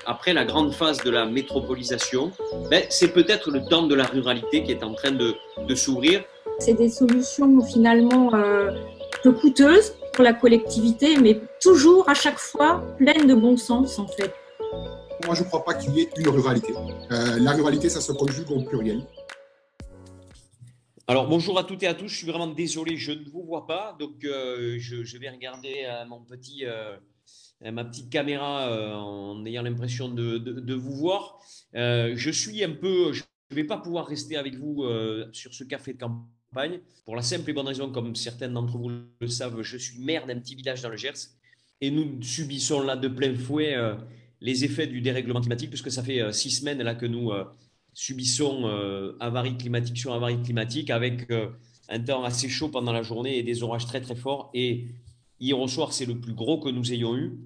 après la grande phase de la métropolisation, c'est peut-être le temps de la ruralité qui est en train de s'ouvrir. C'est des solutions finalement peu coûteuses pour la collectivité, mais toujours à chaque fois pleines de bon sens en fait. Moi, je ne crois pas qu'il y ait une ruralité. La ruralité, ça se conjugue au pluriel. Alors, bonjour à toutes et à tous. Je suis vraiment désolé, je ne vous vois pas. Donc, je vais regarder ma petite caméra en ayant l'impression de vous voir. Je ne vais pas pouvoir rester avec vous sur ce café de campagne pour la simple et bonne raison, comme certains d'entre vous le savent, je suis maire d'un petit village dans le Gers et nous subissons là de plein fouet les effets du dérèglement climatique, puisque ça fait 6 semaines là que nous subissons avarie climatique sur avarie climatique avec un temps assez chaud pendant la journée et des orages très très forts. Et hier au soir, c'est le plus gros que nous ayons eu.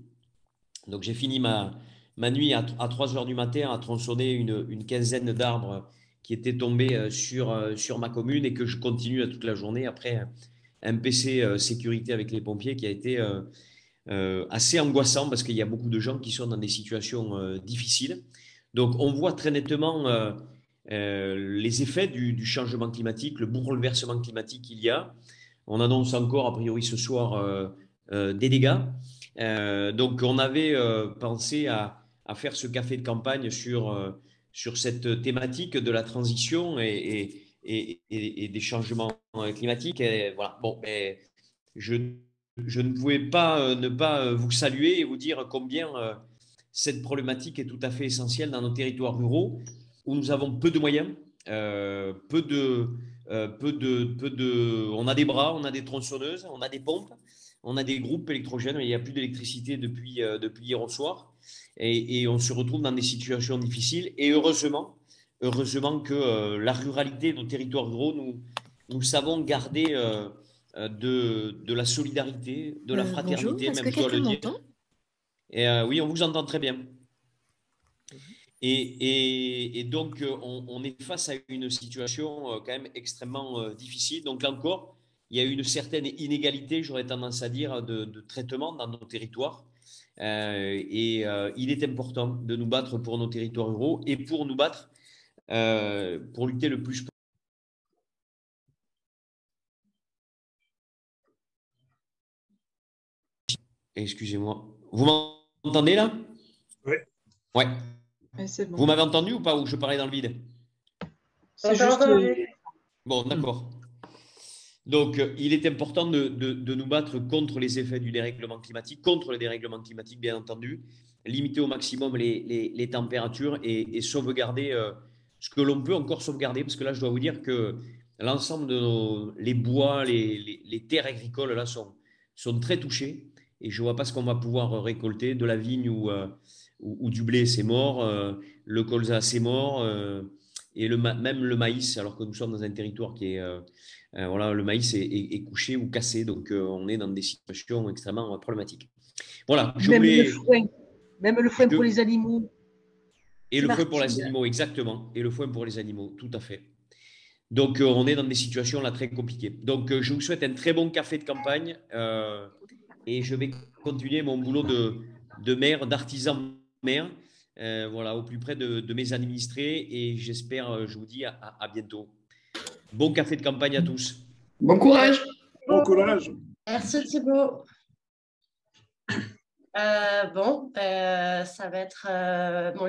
Donc j'ai fini ma nuit à 3 heures du matin à tronçonner une quinzaine d'arbres qui étaient tombés sur ma commune et que je continue toute la journée après un PC sécurité avec les pompiers qui a été assez angoissant parce qu'il y a beaucoup de gens qui sont dans des situations difficiles. Donc on voit très nettement les effets du changement climatique, le bouleversement climatique qu'il y a. On annonce encore a priori ce soir des dégâts. Donc on avait pensé à faire ce café de campagne sur cette thématique de la transition et des changements climatiques. Et voilà. Bon, je, je ne pouvais pas ne pas vous saluer et vous dire combien cette problématique est tout à fait essentielle dans nos territoires ruraux où nous avons peu de moyens, on a des bras, on a des tronçonneuses, on a des pompes, on a des groupes électrogènes, mais il n'y a plus d'électricité depuis hier au soir. Et on se retrouve dans des situations difficiles. Et heureusement que la ruralité, nos territoires ruraux, nous savons garder de la solidarité, de la Bonjour, fraternité, est-ce que même je dois quelqu'un le dire. m'entend? Et oui, on vous entend très bien. Et donc, on est face à une situation quand même extrêmement difficile. Donc, là encore, il y a une certaine inégalité, j'aurais tendance à dire, de traitement dans nos territoires. Il est important de nous battre pour nos territoires ruraux et pour nous battre, pour lutter le plus. Excusez-moi. Vous m'entendez là? Oui. Ouais. Ouais, c'est bon. Vous m'avez entendu ou pas, ou je parlais dans le vide? C'est juste. Bon, d'accord. Donc, il est important de nous battre contre les effets du dérèglement climatique, contre le dérèglement climatique, bien entendu, limiter au maximum les températures et sauvegarder ce que l'on peut encore sauvegarder, parce que là, je dois vous dire que l'ensemble de les bois, les terres agricoles, là, sont très touchés, et je ne vois pas ce qu'on va pouvoir récolter, de la vigne ou du blé, c'est mort, le colza, c'est mort, et même le maïs, alors que nous sommes dans un territoire qui est... voilà, le maïs est couché ou cassé, donc on est dans des situations extrêmement problématiques. Voilà, Même le foin pour les animaux. Et le foin pour les animaux, exactement. Et le foin pour les animaux, tout à fait. Donc on est dans des situations là très compliquées. Donc je vous souhaite un très bon café de campagne et je vais continuer mon boulot de maire, d'artisan maire, voilà, au plus près de mes administrés, et j'espère, je vous dis à bientôt. Bon café de campagne à tous. Bon courage. Bon courage. Merci Thibaut. Ça va être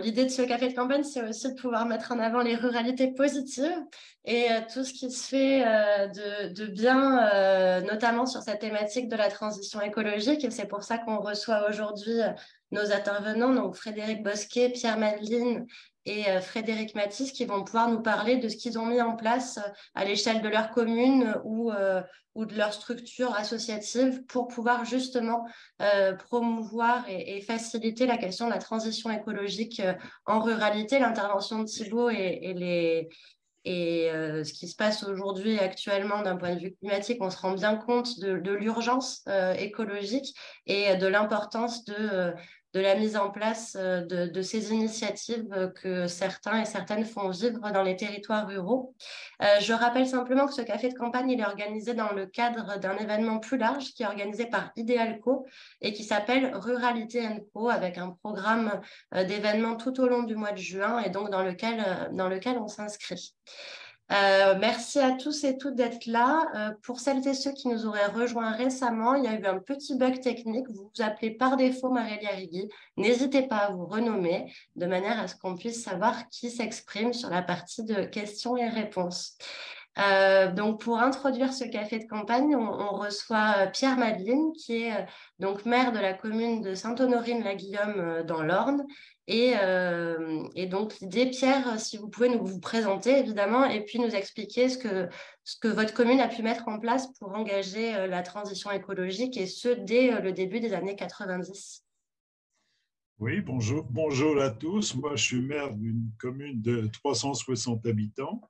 l'idée de ce café de campagne, c'est aussi de pouvoir mettre en avant les ruralités positives et tout ce qui se fait de bien, notamment sur cette thématique de la transition écologique. Et c'est pour ça qu'on reçoit aujourd'hui nos intervenants, donc Frédéric Bosquet, Pierre Madeline et Frédéric Mathis, qui vont pouvoir nous parler de ce qu'ils ont mis en place à l'échelle de leur commune ou de leur structure associative pour pouvoir justement promouvoir et faciliter la question de la transition écologique en ruralité. L'intervention de Thibaut et ce qui se passe aujourd'hui actuellement d'un point de vue climatique, on se rend bien compte de l'urgence écologique et de l'importance la mise en place de ces initiatives que certains et certaines font vivre dans les territoires ruraux. Je rappelle simplement que ce café de campagne, il est organisé dans le cadre d'un événement plus large qui est organisé par Idealco et qui s'appelle Ruralité & Co, avec un programme d'événements tout au long du mois de juin et donc dans lequel on s'inscrit. Merci à tous et toutes d'être là. Pour celles et ceux qui nous auraient rejoints récemment, il y a eu un petit bug technique. Vous vous appelez par défaut Marélia Rigui. N'hésitez pas à vous renommer de manière à ce qu'on puisse savoir qui s'exprime sur la partie de questions et réponses. Donc, pour introduire ce café de campagne, on reçoit Pierre Madeline, qui est donc maire de la commune de Sainte-Honorine-la-Guillaume dans l'Orne. Et donc, l'idée, Pierre, si vous pouvez vous présenter, évidemment, et puis nous expliquer ce que votre commune a pu mettre en place pour engager la transition écologique, et ce, dès le début des années 90. Oui, bonjour à tous. Moi, je suis maire d'une commune de 360 habitants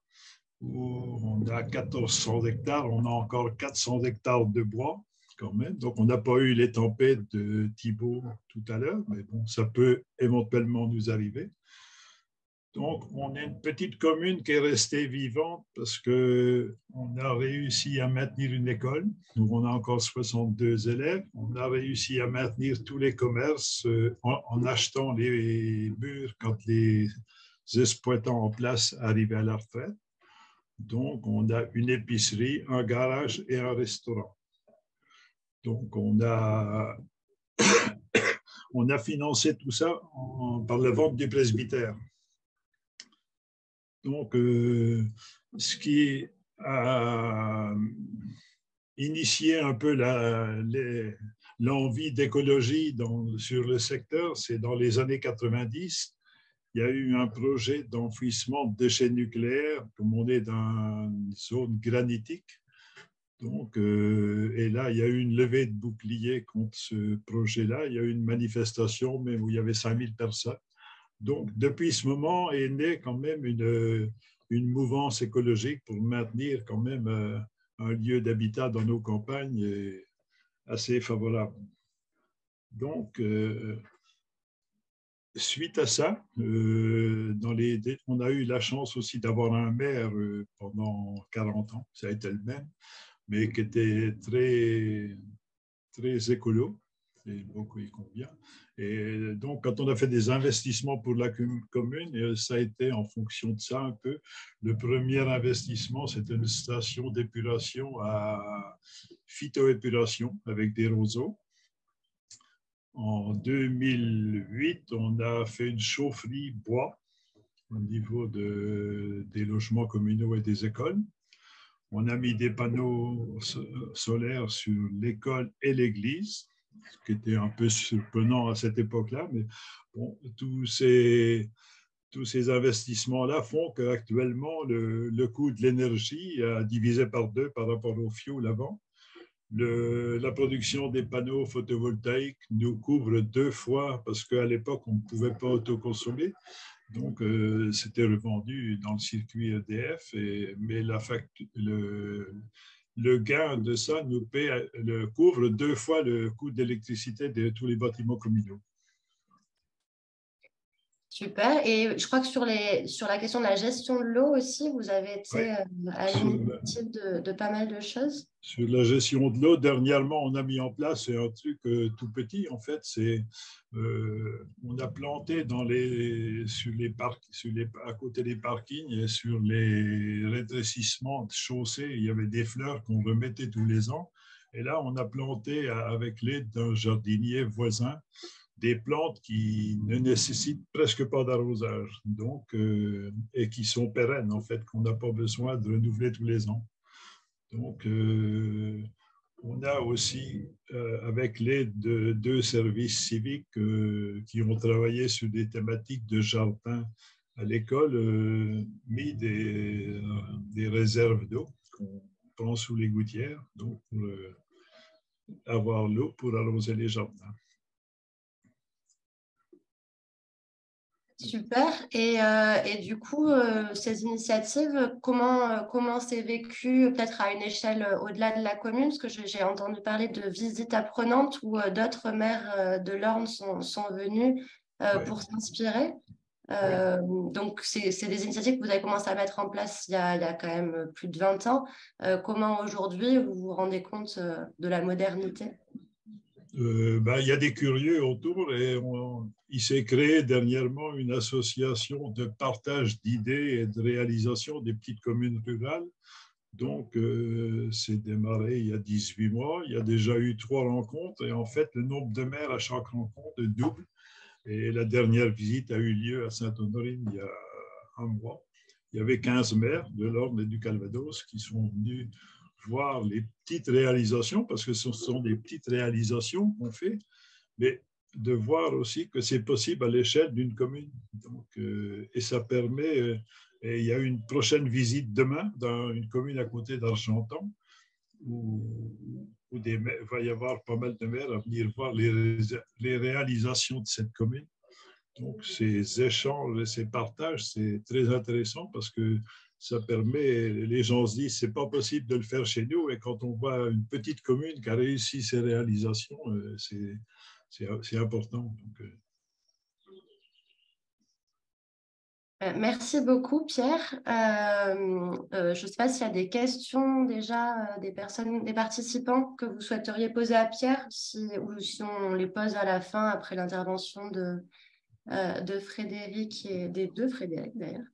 où on a 1400 hectares, on a encore 400 hectares de bois quand même. Donc, on n'a pas eu les tempêtes de Thibault tout à l'heure, mais bon, ça peut éventuellement nous arriver. Donc, on est une petite commune qui est restée vivante parce qu'on a réussi à maintenir une école. Donc, on a encore 62 élèves. On a réussi à maintenir tous les commerces en achetant les murs quand les exploitants en place arrivaient à la retraite. Donc, on a une épicerie, un garage et un restaurant. Donc, on a financé tout ça par la vente du presbytère. Donc, ce qui a initié un peu l'envie d'écologie sur le secteur, c'est dans les années 90. Il y a eu un projet d'enfouissement de déchets nucléaires, comme on est dans une zone granitique. Donc, et là, il y a eu une levée de bouclier contre ce projet-là. Il y a eu une manifestation même où il y avait 5000 personnes. Donc, depuis ce moment est née quand même une mouvance écologique pour maintenir quand même un lieu d'habitat dans nos campagnes assez favorable. Donc, suite à ça, on a eu la chance aussi d'avoir un maire pendant 40 ans, ça a été le même, mais qui était très, très écolo, et beaucoup y convient. Et donc, quand on a fait des investissements pour la commune, ça a été en fonction de ça un peu. Le premier investissement, c'était une station d'épuration à phytoépuration avec des roseaux. En 2008, on a fait une chaufferie bois au niveau des logements communaux et des écoles. On a mis des panneaux solaires sur l'école et l'église, ce qui était un peu surprenant à cette époque-là. Mais bon, tous ces investissements-là font qu'actuellement, le coût de l'énergie a divisé par 2 par rapport au fioul avant. La production des panneaux photovoltaïques nous couvre 2 fois parce qu'à l'époque, on ne pouvait pas autoconsommer. Donc, c'était revendu dans le circuit EDF, mais le gain de ça nous couvre 2 fois le coût d'électricité de tous les bâtiments communaux. Super. Et je crois que sur la question de la gestion de l'eau aussi, vous avez été à l'initiative de pas mal de choses. Sur la gestion de l'eau, dernièrement, on a mis en place un truc tout petit. En fait, on a planté à côté des parkings et sur les rétrécissements de chaussées, il y avait des fleurs qu'on remettait tous les ans. Et là, on a planté avec l'aide d'un jardinier voisin des plantes qui ne nécessitent presque pas d'arrosage, donc, et qui sont pérennes, en fait, qu'on n'a pas besoin de renouveler tous les ans. Donc, on a aussi, avec l'aide de 2 services civiques qui ont travaillé sur des thématiques de jardin à l'école, mis des réserves d'eau qu'on prend sous les gouttières, donc pour avoir l'eau pour arroser les jardins. Super. Et du coup, ces initiatives, comment c'est vécu peut-être à une échelle au-delà de la commune? Parce que j'ai entendu parler de visites apprenantes où d'autres maires de l'Orne sont venus Ouais. pour s'inspirer. Donc, c'est des initiatives que vous avez commencé à mettre en place il y a quand même plus de 20 ans. Comment aujourd'hui vous vous rendez compte de la modernité? Il y a des curieux autour et il s'est créé dernièrement une association de partage d'idées et de réalisation des petites communes rurales. Donc, c'est démarré il y a 18 mois. Il y a déjà eu 3 rencontres et en fait, le nombre de maires à chaque rencontre double. Et la dernière visite a eu lieu à Sainte-Honorine il y a un mois. Il y avait 15 maires de l'Orne et du Calvados qui sont venus voir les petites réalisations, parce que ce sont des petites réalisations qu'on fait, mais de voir aussi que c'est possible à l'échelle d'une commune. Donc, et ça permet, et il y a une prochaine visite demain dans une commune à côté d'Argentan, où il va y avoir pas mal de maires à venir voir les réalisations de cette commune. Donc, ces échanges et ces partages, c'est très intéressant parce que ça permet, les gens se disent, c'est pas possible de le faire chez nous. Et quand on voit une petite commune qui a réussi ses réalisations, c'est important. Donc, Merci beaucoup, Pierre. Je ne sais pas s'il y a des questions déjà des participants que vous souhaiteriez poser à Pierre, ou si on les pose à la fin après l'intervention de Frédéric et des deux Frédéric d'ailleurs.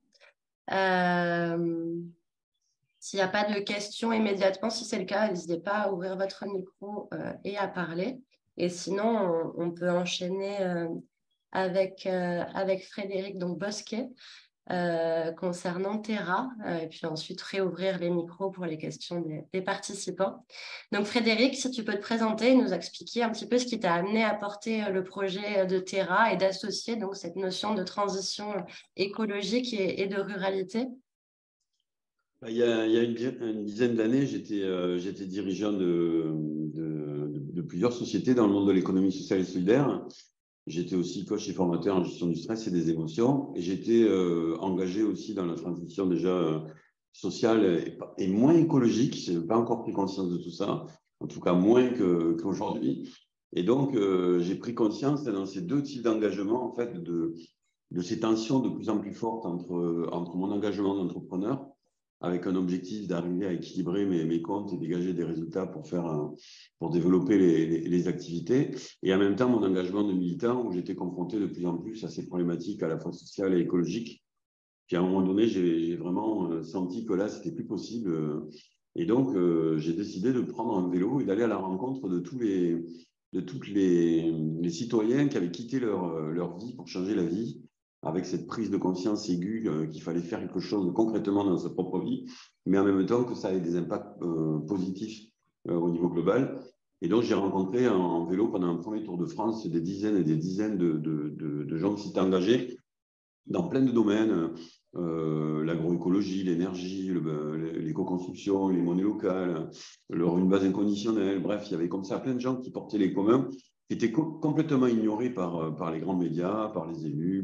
S'il n'y a pas de questions immédiatement, si c'est le cas, n'hésitez pas à ouvrir votre micro et à parler. Et sinon, on peut enchaîner avec Frédéric Bosquet concernant Terra, et puis ensuite réouvrir les micros pour les questions des participants. Donc Frédéric, si tu peux te présenter et nous expliquer un petit peu ce qui t'a amené à porter le projet de Terra et d'associer donc cette notion de transition écologique et de ruralité. Il y a une dizaine d'années, j'étais dirigeant de plusieurs sociétés dans le monde de l'économie sociale et solidaire. J'étais aussi coach et formateur en gestion du stress et des émotions. Et j'étais engagé aussi dans la transition déjà sociale et moins écologique. Je n'ai pas encore pris conscience de tout ça, en tout cas moins qu'aujourd'hui. Et donc, j'ai pris conscience dans ces deux types d'engagement, en fait, de ces tensions de plus en plus fortes entre mon engagement d'entrepreneur, avec un objectif d'arriver à équilibrer mes comptes et dégager des résultats pour développer les activités. Et en même temps, mon engagement de militant, où j'étais confronté de plus en plus à ces problématiques à la fois sociales et écologiques. Puis à un moment donné, j'ai vraiment senti que là, c'était plus possible. Et donc, j'ai décidé de prendre un vélo et d'aller à la rencontre de tous les citoyens qui avaient quitté leur vie pour changer la vie, avec cette prise de conscience aiguë qu'il fallait faire quelque chose concrètement dans sa propre vie, mais en même temps que ça ait des impacts positifs au niveau global. Et donc, j'ai rencontré en vélo pendant un premier Tour de France des dizaines et des dizaines de gens qui s'étaient engagés dans plein de domaines, l'agroécologie, l'énergie, l'éco-construction, les monnaies locales, une base inconditionnelle. Bref, il y avait comme ça plein de gens qui portaient les communs, qui étaient complètement ignorés par les grands médias, par les élus,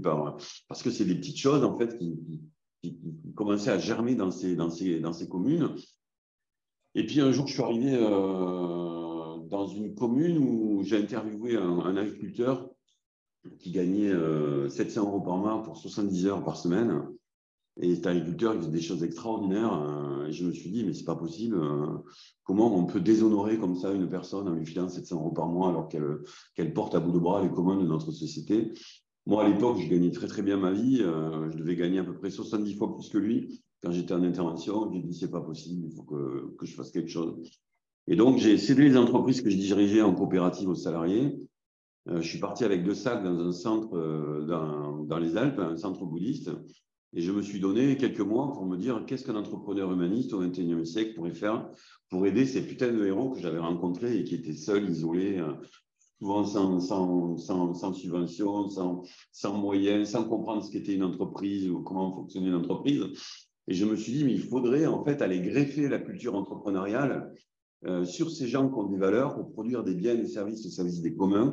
parce que c'est des petites choses en fait qui commençaient à germer dans ces communes. Et puis un jour, je suis arrivé dans une commune où j'ai interviewé un agriculteur qui gagnait 700 € par mois pour 70 heures par semaine. Et cet agriculteur, il faisait des choses extraordinaires. Et je me suis dit, mais c'est pas possible. Comment on peut déshonorer comme ça une personne en lui filant 700 € par mois alors qu'elle porte à bout de bras les communs de notre société? Moi, à l'époque, je gagnais très, très bien ma vie. Je devais gagner à peu près 70 fois plus que lui. Quand j'étais en intervention, j'ai dit, c'est pas possible, il faut que je fasse quelque chose. Et donc, j'ai cédé les entreprises que je dirigeais en coopérative aux salariés. Je suis parti avec 2 sacs dans un centre dans les Alpes, un centre bouddhiste. Et je me suis donné quelques mois pour me dire qu'est-ce qu'un entrepreneur humaniste au XXIe siècle pourrait faire pour aider ces putains de héros que j'avais rencontrés et qui étaient seuls, isolés, souvent sans subvention, sans moyens, sans comprendre ce qu'était une entreprise ou comment fonctionnait une entreprise. Et je me suis dit, mais il faudrait en fait aller greffer la culture entrepreneuriale sur ces gens qui ont des valeurs pour produire des biens et des services au service des communs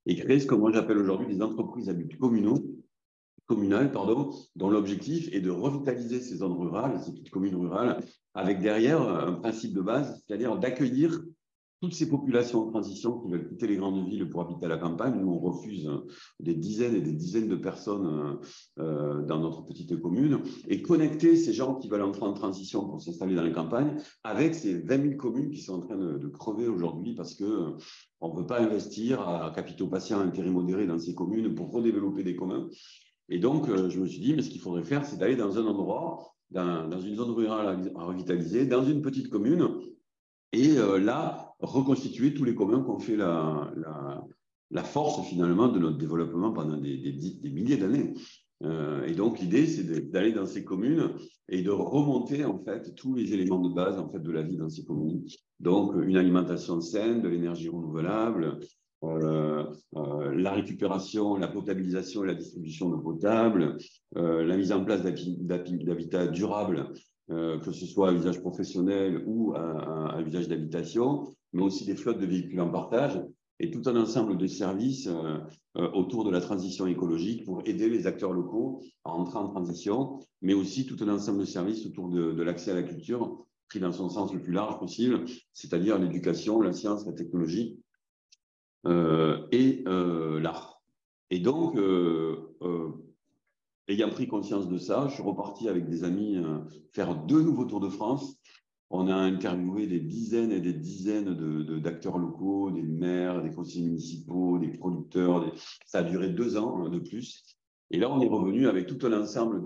et créer ce que moi j'appelle aujourd'hui des entreprises à but communaux communale, dont l'objectif est de revitaliser ces zones rurales, ces petites communes rurales, avec derrière un principe de base, c'est-à-dire d'accueillir toutes ces populations en transition qui veulent quitter les grandes villes pour habiter à la campagne. Nous, on refuse des dizaines et des dizaines de personnes dans notre petite commune, et connecter ces gens qui veulent entrer en transition pour s'installer dans les campagnes avec ces 20 000 communes qui sont en train de crever aujourd'hui parce qu'on ne veut pas investir à capitaux patients, intérêts modérés dans ces communes pour redévelopper des communs. Et donc, je me suis dit, mais ce qu'il faudrait faire, c'est d'aller dans un endroit, dans une zone rurale à revitaliser, dans une petite commune, et là, reconstituer tous les communs qu'on fait la force, finalement, de notre développement pendant des milliers d'années. Et donc, l'idée, c'est d'aller dans ces communes et de remonter, en fait, tous les éléments de base, en fait, de la vie dans ces communes. Donc, une alimentation saine, de l'énergie renouvelable, la récupération, la potabilisation et la distribution d'eau potable, la mise en place d'habitats durables, que ce soit à usage professionnel ou à usage d'habitation, mais aussi des flottes de véhicules en partage, et tout un ensemble de services autour de la transition écologique pour aider les acteurs locaux à entrer en transition, mais aussi tout un ensemble de services autour de l'accès à la culture, pris dans son sens le plus large possible, c'est-à-dire l'éducation, la science, la technologie et l'art. Et donc, ayant pris conscience de ça, je suis reparti avec des amis faire 2 nouveaux Tours de France. On a interviewé des dizaines et des dizaines d'acteurs locaux, des maires, des conseillers municipaux, des producteurs. Ça a duré 2 ans de plus. Et là, on est revenu avec tout un ensemble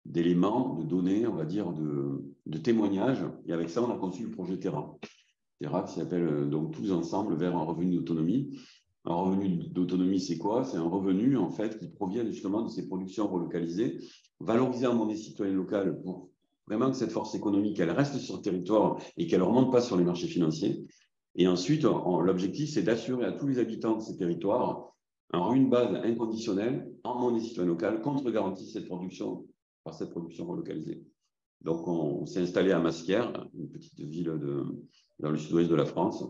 d'éléments, de données, on va dire, de témoignages. Et avec ça, on a conçu le projet Terra. Terra qui s'appelle donc Tous ensemble vers un revenu d'autonomie. Un revenu d'autonomie, c'est quoi? C'est un revenu, en fait, qui provient justement de ces productions relocalisées, valorisées en monnaie citoyenne locale pour vraiment que cette force économique, elle reste sur le territoire et qu'elle ne remonte pas sur les marchés financiers. Et ensuite, l'objectif, c'est d'assurer à tous les habitants de ces territoires un revenu de base inconditionnel en monnaie citoyenne locale contre garantie par cette production relocalisée. Donc, on s'est installé à Masquières, une petite ville dans le sud-ouest de la France,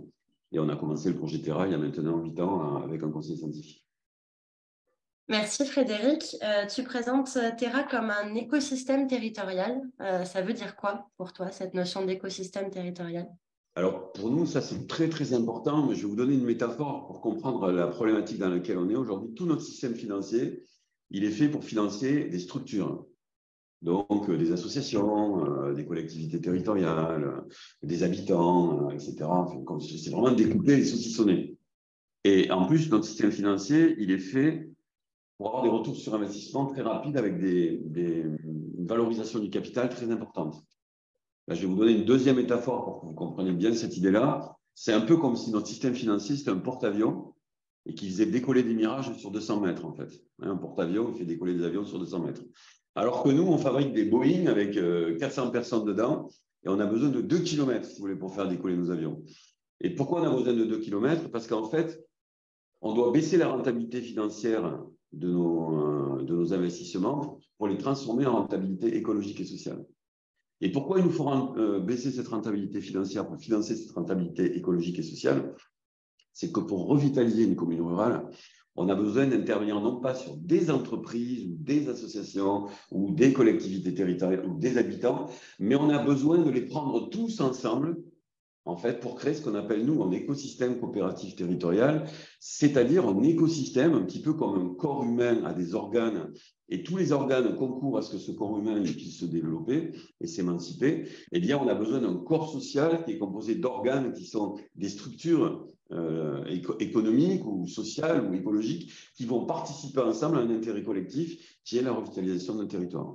et on a commencé le projet Terra il y a maintenant 8 ans avec un conseil scientifique. Merci Frédéric. Tu présentes Terra comme un écosystème territorial. Ça veut dire quoi pour toi, cette notion d'écosystème territorial? Alors, pour nous, ça, c'est très, très important. Mais je vais vous donner une métaphore pour comprendre la problématique dans laquelle on est aujourd'hui. Tout notre système financier, il est fait pour financer des structures. Donc, des associations, des collectivités territoriales, des habitants, etc. Enfin, c'est vraiment découpé et saucissonné. Et en plus, notre système financier, il est fait pour avoir des retours sur investissement très rapides avec une valorisation du capital très importante. Là, je vais vous donner une deuxième métaphore pour que vous compreniez bien cette idée-là. C'est un peu comme si notre système financier, c'était un porte-avions et qu'il faisait décoller des mirages sur 200 mètres, en fait. Un porte-avions, il fait décoller des avions sur 200 mètres. Alors que nous, on fabrique des Boeing avec 400 personnes dedans et on a besoin de 2 km, si vous voulez, pour faire décoller nos avions. Et pourquoi on a besoin de 2 km? Parce qu'en fait, on doit baisser la rentabilité financière de nos investissements pour les transformer en rentabilité écologique et sociale. Et pourquoi il nous faut baisser cette rentabilité financière pour financer cette rentabilité écologique et sociale? C'est que pour revitaliser une commune rurale, on a besoin d'intervenir non pas sur des entreprises ou des associations ou des collectivités territoriales ou des habitants, mais on a besoin de les prendre tous ensemble, en fait, pour créer ce qu'on appelle, nous, un écosystème coopératif territorial, c'est-à-dire un écosystème un petit peu comme un corps humain a des organes, et tous les organes concourent à ce que ce corps humain puisse se développer et s'émanciper. Eh bien, on a besoin d'un corps social qui est composé d'organes qui sont des structures économiques ou sociales ou écologiques qui vont participer ensemble à un intérêt collectif qui est la revitalisation d'un territoire.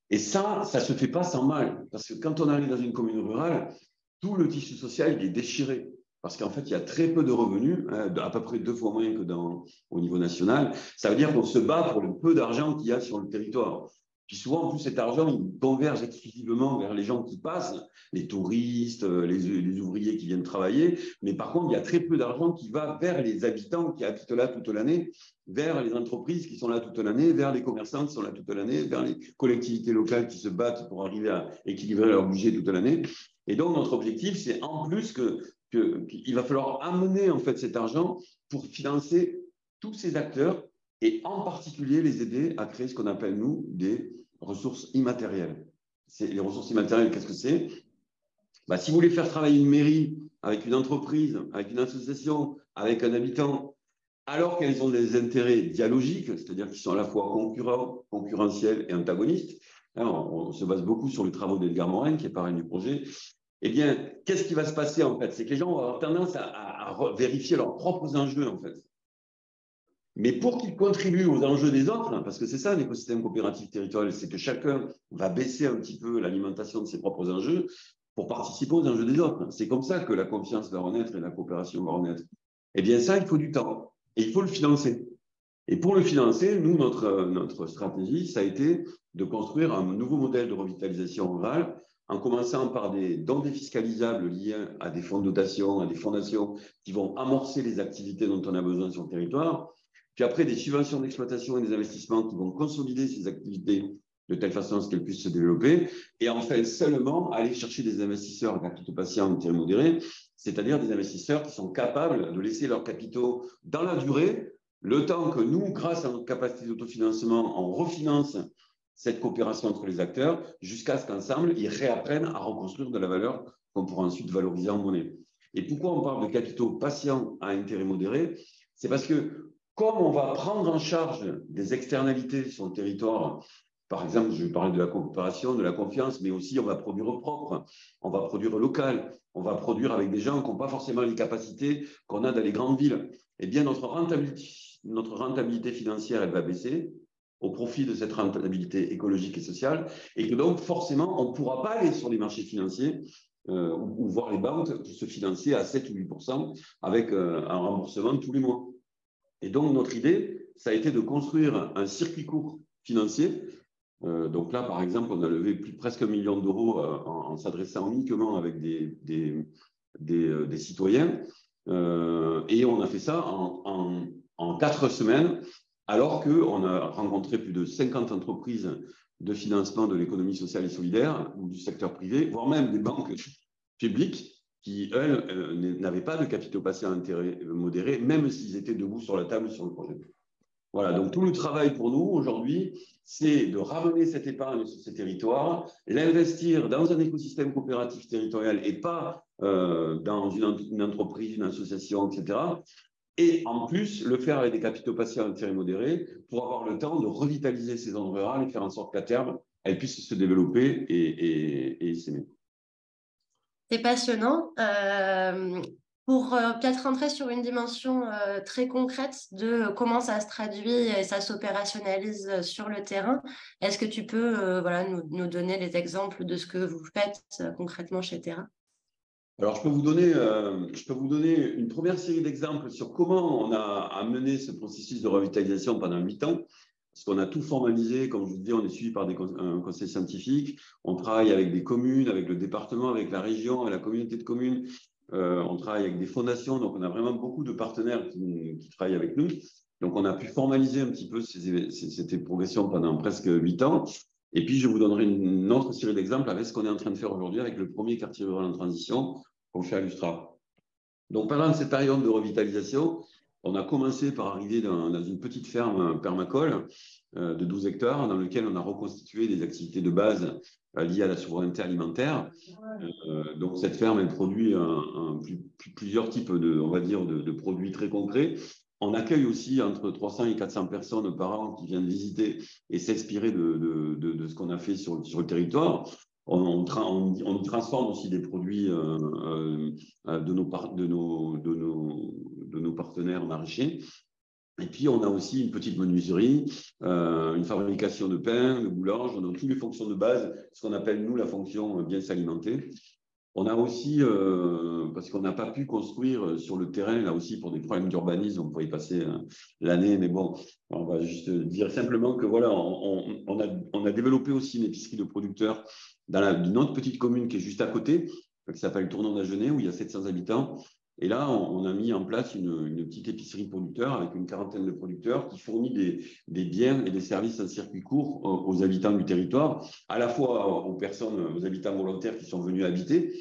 Et ça ne se fait pas sans mal, parce que quand on arrive dans une commune rurale, tout le tissu social il est déchiré. Parce qu'en fait, il y a très peu de revenus, à peu près 2 fois moins que au niveau national. Ça veut dire qu'on se bat pour le peu d'argent qu'il y a sur le territoire. Puis souvent, en plus, cet argent, il converge exclusivement vers les gens qui passent, les touristes, les ouvriers qui viennent travailler. Mais par contre, il y a très peu d'argent qui va vers les habitants qui habitent là toute l'année, vers les entreprises qui sont là toute l'année, vers les commerçants qui sont là toute l'année, vers les collectivités locales qui se battent pour arriver à équilibrer leur budget toute l'année. Et donc, notre objectif, c'est en plus qu'il va falloir amener en fait cet argent pour financer tous ces acteurs et en particulier les aider à créer ce qu'on appelle, nous, des ressources immatérielles. Les ressources immatérielles, qu'est-ce que c'est? Si vous voulez faire travailler une mairie avec une entreprise, avec une association, avec un habitant, alors qu'elles ont des intérêts dialogiques, c'est-à-dire qu'ils sont à la fois concurrents, concurrentiels et antagonistes, on se base beaucoup sur les travaux d'Edgar Morin, qui est parrain du projet. Eh bien, qu'est-ce qui va se passer en fait? C'est que les gens vont avoir tendance à vérifier leurs propres enjeux en fait. Mais pour qu'ils contribuent aux enjeux des autres, parce que c'est ça l'écosystème coopératif territorial, c'est que chacun va baisser un petit peu l'alimentation de ses propres enjeux pour participer aux enjeux des autres. C'est comme ça que la confiance va renaître et la coopération va renaître. Eh bien, ça, il faut du temps et il faut le financer. Et pour le financer, nous, notre stratégie, ça a été de construire un nouveau modèle de revitalisation rurale en commençant par des dons défiscalisables liés à des fonds de dotation, à des fondations qui vont amorcer les activités dont on a besoin sur le territoire. Puis après, des subventions d'exploitation et des investissements qui vont consolider ces activités de telle façon à ce qu'elles puissent se développer. Et enfin, seulement aller chercher des investisseurs à capitaux patients, intérêts modérés, c'est-à-dire des investisseurs qui sont capables de laisser leurs capitaux dans la durée, le temps que nous, grâce à notre capacité d'autofinancement, on refinance cette coopération entre les acteurs jusqu'à ce qu'ensemble, ils réapprennent à reconstruire de la valeur qu'on pourra ensuite valoriser en monnaie. Et pourquoi on parle de capitaux patients à intérêt modéré? C'est parce que comme on va prendre en charge des externalités sur le territoire, par exemple, je vais parler de la coopération, de la confiance, mais aussi on va produire propre, on va produire local, on va produire avec des gens qui n'ont pas forcément les capacités qu'on a dans les grandes villes. Eh bien, notre rentabilité financière, elle va baisser au profit de cette rentabilité écologique et sociale, et que donc, forcément, on ne pourra pas aller sur les marchés financiers ou voir les banques se financer à 7 ou 8% avec un remboursement tous les mois. Et donc, notre idée, ça a été de construire un circuit court financier. Donc là, par exemple, on a levé presque 1 million d'euros en s'adressant uniquement avec des citoyens. Et on a fait ça en 4 semaines, alors qu'on a rencontré plus de 50 entreprises de financement de l'économie sociale et solidaire, ou du secteur privé, voire même des banques publiques, qui, elles, n'avaient pas de capitaux patients à intérêt modéré, même s'ils étaient debout sur la table sur le projet. Voilà, donc tout le travail pour nous aujourd'hui, c'est de ramener cette épargne sur ces territoires, l'investir dans un écosystème coopératif territorial et pas dans une entreprise, une association, etc. Et en plus, le faire avec des capitaux patients à intérêt modéré pour avoir le temps de revitaliser ces zones rurales et faire en sorte qu'à terme, elles puissent se développer et s'aimer. C'est passionnant. Pour peut-être rentrer sur une dimension très concrète de comment ça se traduit et ça s'opérationnalise sur le terrain, est-ce que tu peux nous donner les exemples de ce que vous faites concrètement chez Terra? Alors, je peux vous donner une première série d'exemples sur comment on a amené ce processus de revitalisation pendant 8 ans. Parce qu'on a tout formalisé, comme je vous disais, on est suivi par un conseil scientifique, on travaille avec des communes, avec le département, avec la région, avec la communauté de communes, on travaille avec des fondations, donc on a vraiment beaucoup de partenaires qui travaillent avec nous. Donc on a pu formaliser un petit peu cette progression pendant presque 8 ans. Et puis je vous donnerai une autre série d'exemples avec ce qu'on est en train de faire aujourd'hui avec le premier quartier rural en transition qu'on fait à Lustra. Donc pendant cette période de revitalisation, on a commencé par arriver dans une petite ferme permacole de 12 hectares dans laquelle on a reconstitué des activités de base liées à la souveraineté alimentaire. Donc cette ferme, elle produit plusieurs types de produits très concrets. On accueille aussi entre 300 et 400 personnes par an qui viennent visiter et s'inspirer de ce qu'on a fait sur le territoire. On transforme aussi des produits de nos partenaires maraîchers. Et puis, on a aussi une petite menuiserie, une fabrication de pain, de boulange. On a toutes les fonctions de base, ce qu'on appelle, nous, la fonction bien s'alimenter. On a aussi, parce qu'on n'a pas pu construire sur le terrain, là aussi, pour des problèmes d'urbanisme, on pourrait y passer l'année, mais bon, on va juste dire simplement que voilà, on a développé aussi une épicerie de producteurs dans une autre petite commune qui est juste à côté, qui s'appelle Tournon-d'Agenais, où il y a 700 habitants. Et là, on a mis en place une petite épicerie de producteurs avec une quarantaine de producteurs qui fournit des biens et des services en circuit court aux habitants du territoire, à la fois aux habitants volontaires qui sont venus habiter,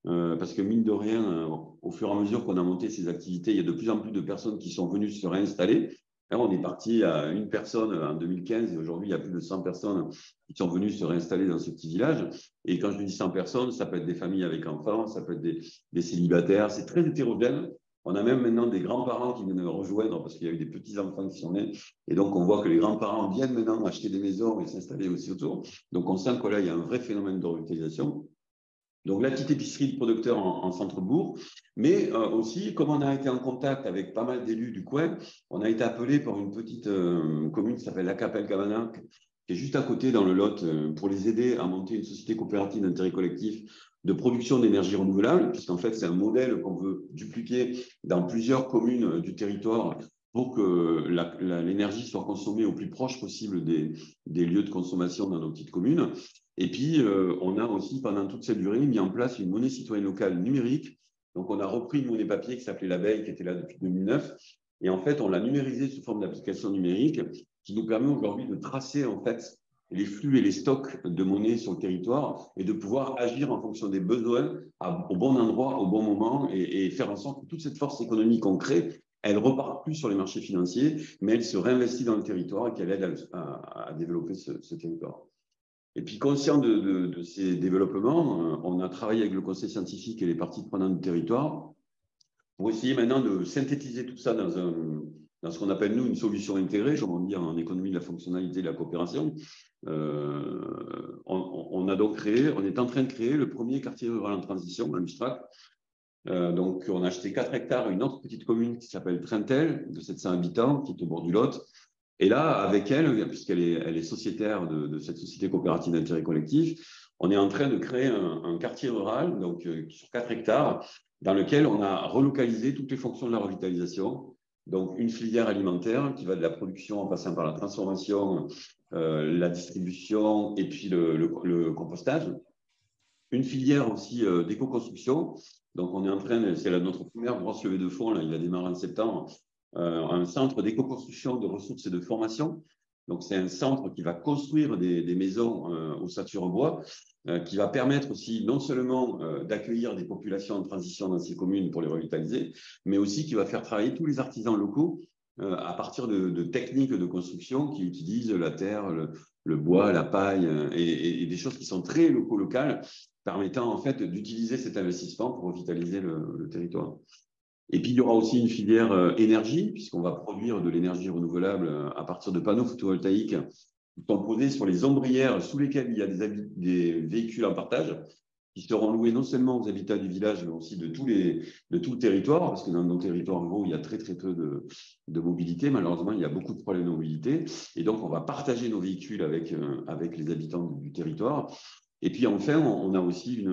parce que mine de rien, au fur et à mesure qu'on a monté ces activités, il y a de plus en plus de personnes qui sont venues se réinstaller. On est parti à une personne en 2015 et aujourd'hui, il y a plus de 100 personnes qui sont venues se réinstaller dans ce petit village. Et quand je dis 100 personnes, ça peut être des familles avec enfants, ça peut être des célibataires. C'est très hétérogène. On a même maintenant des grands-parents qui viennent nous rejoindre parce qu'il y a eu des petits-enfants qui sont nés. Et donc, on voit que les grands-parents viennent maintenant acheter des maisons et s'installer aussi autour. Donc, on sent que là, il y a un vrai phénomène de revitalisation. Donc, la petite épicerie de producteurs en centre-bourg, mais aussi, comme on a été en contact avec pas mal d'élus du coin, on a été appelé par une petite commune qui s'appelle La Capelle-Cavanac, qui est juste à côté dans le Lot, pour les aider à monter une société coopérative d'intérêt collectif de production d'énergie renouvelable, puisqu'en fait, c'est un modèle qu'on veut dupliquer dans plusieurs communes du territoire pour que l'énergie soit consommée au plus proche possible des lieux de consommation dans nos petites communes. Et puis, on a aussi, pendant toute cette durée, mis en place une monnaie citoyenne locale numérique. Donc, on a repris une monnaie papier qui s'appelait l'abeille, qui était là depuis 2009. Et en fait, on l'a numérisée sous forme d'application numérique qui nous permet aujourd'hui de tracer, en fait, les flux et les stocks de monnaie sur le territoire et de pouvoir agir en fonction des besoins au bon endroit, au bon moment et faire en sorte que toute cette force économique qu'on crée, elle repart plus sur les marchés financiers, mais elle se réinvestit dans le territoire et qu'elle aide à développer ce territoire. Et puis, conscient de ces développements, on a travaillé avec le conseil scientifique et les parties prenantes du territoire pour essayer maintenant de synthétiser tout ça dans ce qu'on appelle, nous, une solution intégrée, comme on dit en économie de la fonctionnalité et de la coopération. On a donc créé, on est en train de créer le premier quartier rural en transition, à Lustrac. Donc, on a acheté 4 hectares à une autre petite commune qui s'appelle Trintel, de 700 habitants, qui est au bord du Lot. Et là, avec elle, puisqu'elle est sociétaire de cette société coopérative d'intérêt collectif, on est en train de créer un quartier rural, donc sur 4 hectares, dans lequel on a relocalisé toutes les fonctions de la revitalisation. Donc, une filière alimentaire qui va de la production en passant par la transformation, la distribution et puis le compostage. Une filière aussi d'éco-construction. Donc, on est en train, c'est notre première grosse levée de fonds, là, il a démarré en septembre, un centre d'éco-construction de ressources et de formation. Donc, c'est un centre qui va construire des maisons ossature bois, qui va permettre aussi non seulement d'accueillir des populations en transition dans ces communes pour les revitaliser, mais aussi qui va faire travailler tous les artisans locaux à partir de techniques de construction qui utilisent la terre, le bois, la paille et des choses qui sont très locales, permettant en fait d'utiliser cet investissement pour revitaliser le territoire. Et puis, il y aura aussi une filière énergie, puisqu'on va produire de l'énergie renouvelable à partir de panneaux photovoltaïques qui sont posés sur les ombrières sous lesquelles il y a des véhicules en partage qui seront loués non seulement aux habitants du village, mais aussi de tout le territoire, parce que dans nos territoires ruraux, il y a très peu de mobilité. Malheureusement, il y a beaucoup de problèmes de mobilité. Et donc, on va partager nos véhicules avec les habitants du territoire. Et puis, enfin, on a aussi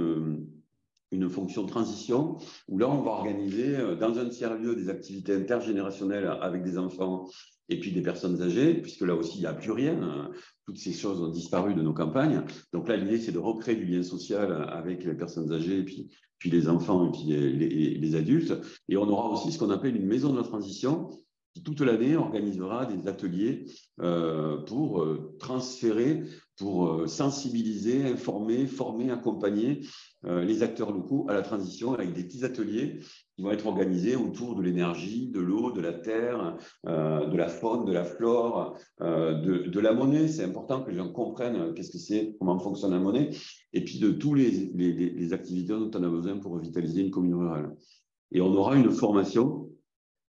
une fonction de transition où là, on va organiser dans un tiers-lieu des activités intergénérationnelles avec des enfants et puis des personnes âgées, puisque là aussi, il n'y a plus rien. Toutes ces choses ont disparu de nos campagnes. Donc là, l'idée, c'est de recréer du lien social avec les personnes âgées et puis les enfants et puis les adultes. Et on aura aussi ce qu'on appelle une maison de la transition qui, toute l'année, organisera des ateliers pour transférer, pour sensibiliser, informer, former, accompagner les acteurs locaux à la transition avec des petits ateliers qui vont être organisés autour de l'énergie, de l'eau, de la terre, de la faune, de la flore, de la monnaie. C'est important que les gens comprennent qu'est-ce que c'est, comment fonctionne la monnaie, et puis de tous les activités dont on a besoin pour revitaliser une commune rurale. Et on aura une formation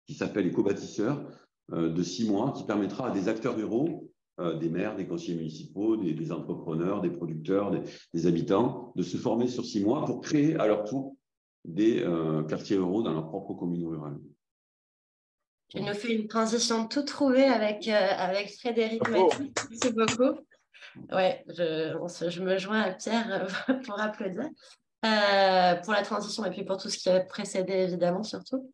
qui s'appelle éco-bâtisseur de 6 mois qui permettra à des acteurs ruraux, des maires, des conseillers municipaux, des entrepreneurs, des producteurs, des habitants, de se former sur 6 mois pour créer à leur tour des quartiers ruraux dans leur propre commune rurale. Tu nous fais une transition toute trouvée avec Frédéric Mathieu. Merci beaucoup. Ouais, je me joins à Pierre pour applaudir. Pour la transition et puis pour tout ce qui a précédé, évidemment, surtout.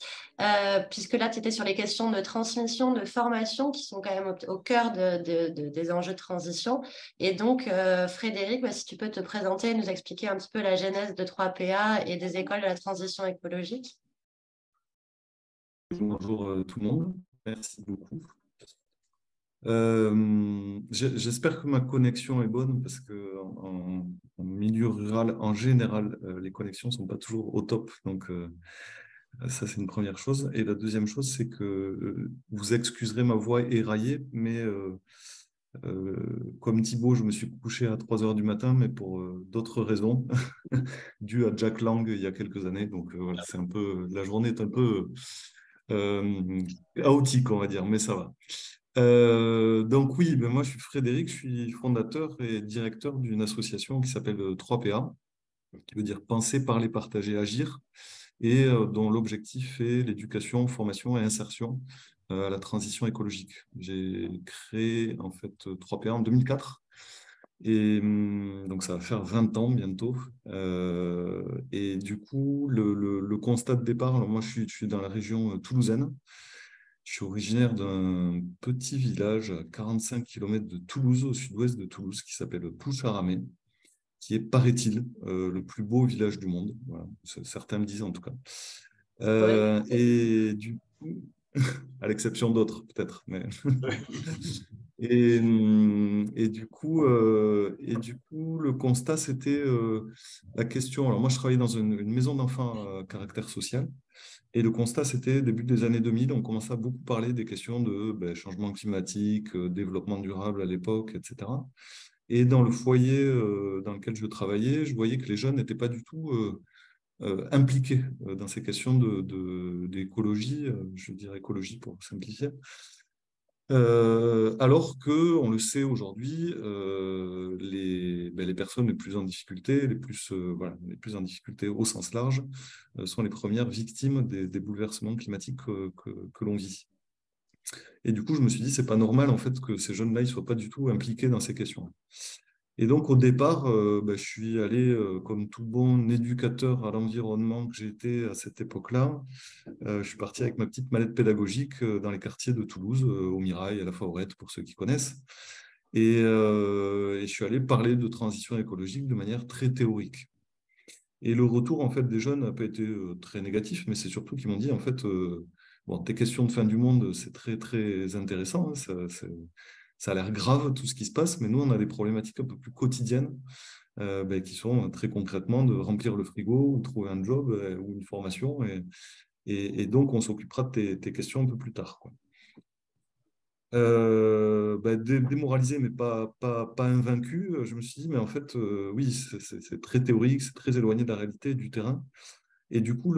Puisque là, tu étais sur les questions de transmission, de formation, qui sont quand même au cœur des enjeux de transition. Et donc, Frédéric, si tu peux te présenter et nous expliquer un petit peu la genèse de 3PA et des écoles de la transition écologique. Bonjour tout le monde, merci beaucoup. J'espère que ma connexion est bonne parce qu'en milieu rural, en général, les connexions ne sont pas toujours au top. Donc, Ça, c'est une première chose. Et la deuxième chose, c'est que vous excuserez ma voix éraillée, mais comme Thibaut, je me suis couché à 3 heures du matin, mais pour d'autres raisons, dues à Jack Lang il y a quelques années. Donc voilà, c'est un peu, la journée est un peu chaotique, on va dire, mais ça va. Donc oui, ben moi je suis Frédéric, je suis fondateur et directeur d'une association qui s'appelle 3PA, qui veut dire penser, parler, partager, agir, et dont l'objectif est l'éducation, formation et insertion à la transition écologique. J'ai créé en fait 3PA en 2004, et donc ça va faire 20 ans bientôt. Et du coup, le constat de départ, alors moi je suis dans la région toulousaine. Je suis originaire d'un petit village à 45 km de Toulouse, au sud-ouest de Toulouse, qui s'appelle Poucharamé, qui est, paraît-il, le plus beau village du monde. Voilà. Certains me disent en tout cas. Et du coup, à l'exception d'autres peut-être. Mais... et du coup, le constat, c'était la question. Alors moi, je travaillais dans une maison d'enfants à caractère social. Et le constat, c'était début des années 2000, on commençait à beaucoup parler des questions de changement climatique, développement durable à l'époque, etc. Et dans le foyer dans lequel je travaillais, je voyais que les jeunes n'étaient pas du tout impliqués dans ces questions d'écologie, je dirais écologie pour simplifier. Alors que, on le sait aujourd'hui, les personnes les plus en difficulté, les plus en difficulté au sens large, sont les premières victimes des bouleversements climatiques que l'on vit. Et du coup, je me suis dit, c'est pas normal en fait que ces jeunes-là, ils soient pas du tout impliqués dans ces questions. Et donc, au départ, je suis allé, comme tout bon éducateur à l'environnement que j'étais à cette époque-là, je suis parti avec ma petite mallette pédagogique dans les quartiers de Toulouse, au Mirail, à la Faurette, pour ceux qui connaissent. Et je suis allé parler de transition écologique de manière très théorique. Et le retour en fait, des jeunes n'a pas été très négatif, mais c'est surtout qu'ils m'ont dit, en fait, tes questions de fin du monde, c'est très, très intéressant, hein, ça a l'air grave tout ce qui se passe, mais nous, on a des problématiques un peu plus quotidiennes qui sont très concrètement de remplir le frigo ou trouver un job ou une formation. Et donc, on s'occupera de tes questions un peu plus tard, quoi. Démoralisé, mais pas invaincu, je me suis dit, mais en fait, oui, c'est très théorique, c'est très éloigné de la réalité du terrain. Et du coup,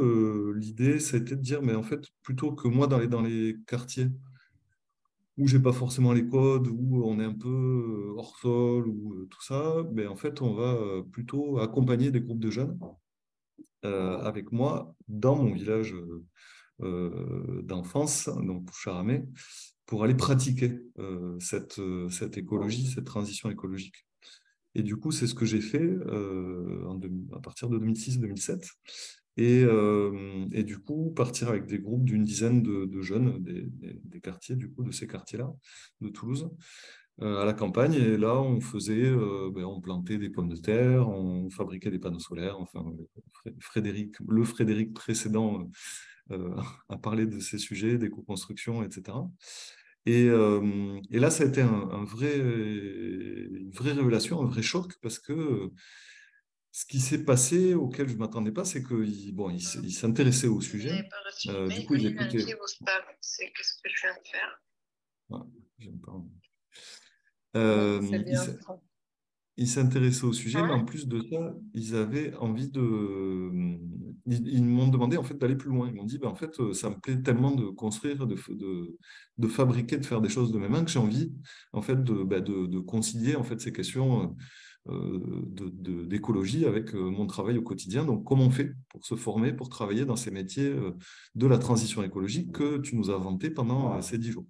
l'idée, ça a été de dire, mais en fait, plutôt que moi, dans les quartiers, où j'ai pas forcément les codes, où on est un peu hors sol, ou tout ça, ben, en fait, on va plutôt accompagner des groupes de jeunes avec moi dans mon village d'enfance, donc Poucharamé, pour aller pratiquer cette écologie, cette transition écologique. Et du coup, c'est ce que j'ai fait à partir de 2006-2007. Et du coup, partir avec des groupes d'une dizaine de jeunes des quartiers, du coup, de ces quartiers-là, de Toulouse, à la campagne. Et là, on faisait, on plantait des pommes de terre, on fabriquait des panneaux solaires. Enfin, le Frédéric précédent a parlé de ces sujets, d'éco-construction, etc. Et là, ça a été une vraie révélation, un vrai choc, parce que ce qui s'est passé, auquel je ne m'attendais pas, c'est qu'il s'intéressait au sujet. Du coup, il écoutait. C'est qu'est-ce que je viens de faire. Ouais, j'aime pas. C'est bien. Ils s'intéressaient au sujet, mais en plus de ça, ils avaient envie de... Ils m'ont demandé en fait d'aller plus loin. Ils m'ont dit, en fait, ça me plaît tellement de construire, de fabriquer, de faire des choses de mes mains que j'ai envie en fait de concilier en fait ces questions d'écologie avec mon travail au quotidien. Donc, comment on fait pour se former, pour travailler dans ces métiers de la transition écologique que tu nous as vantés pendant ces 10 jours?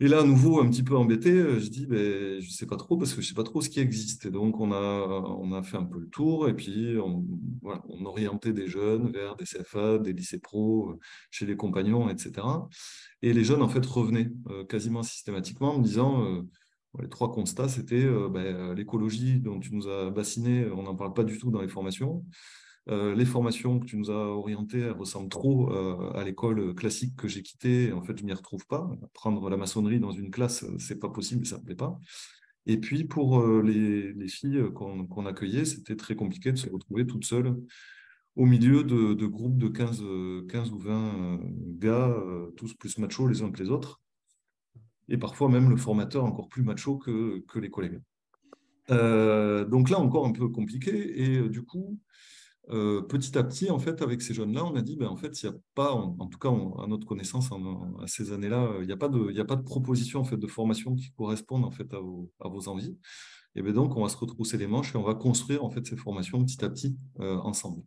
Et là, à nouveau, un petit peu embêté, je dis, je ne sais pas trop, parce que je ne sais pas trop ce qui existe. Et donc, on a fait un peu le tour, et puis on orientait des jeunes vers des CFA, des lycées pro, chez les compagnons, etc. Et les jeunes, en fait, revenaient quasiment systématiquement en me disant, les 3 constats, c'était l'écologie dont tu nous as bassiné, on n'en parle pas du tout dans les formations. Les formations que tu nous as orientées ressemblent trop à l'école classique que j'ai quittée. En fait, je ne m'y retrouve pas. Prendre la maçonnerie dans une classe, ce n'est pas possible, ça ne me plaît pas. Et puis, pour les filles qu'on accueillait, c'était très compliqué de se retrouver toutes seules au milieu de groupes de 15 ou 20 gars, tous plus machos les uns que les autres, et parfois même le formateur encore plus macho que les collègues. Donc là, encore un peu compliqué, et du coup, petit à petit, en fait, avec ces jeunes-là, on a dit, ben, en fait, il n'y a pas, en tout cas, à notre connaissance, à ces années-là, il n'y a pas de proposition en fait, de formation qui correspondent en fait, à vos envies. Et bien donc, on va se retrousser les manches et on va construire en fait, ces formations petit à petit ensemble.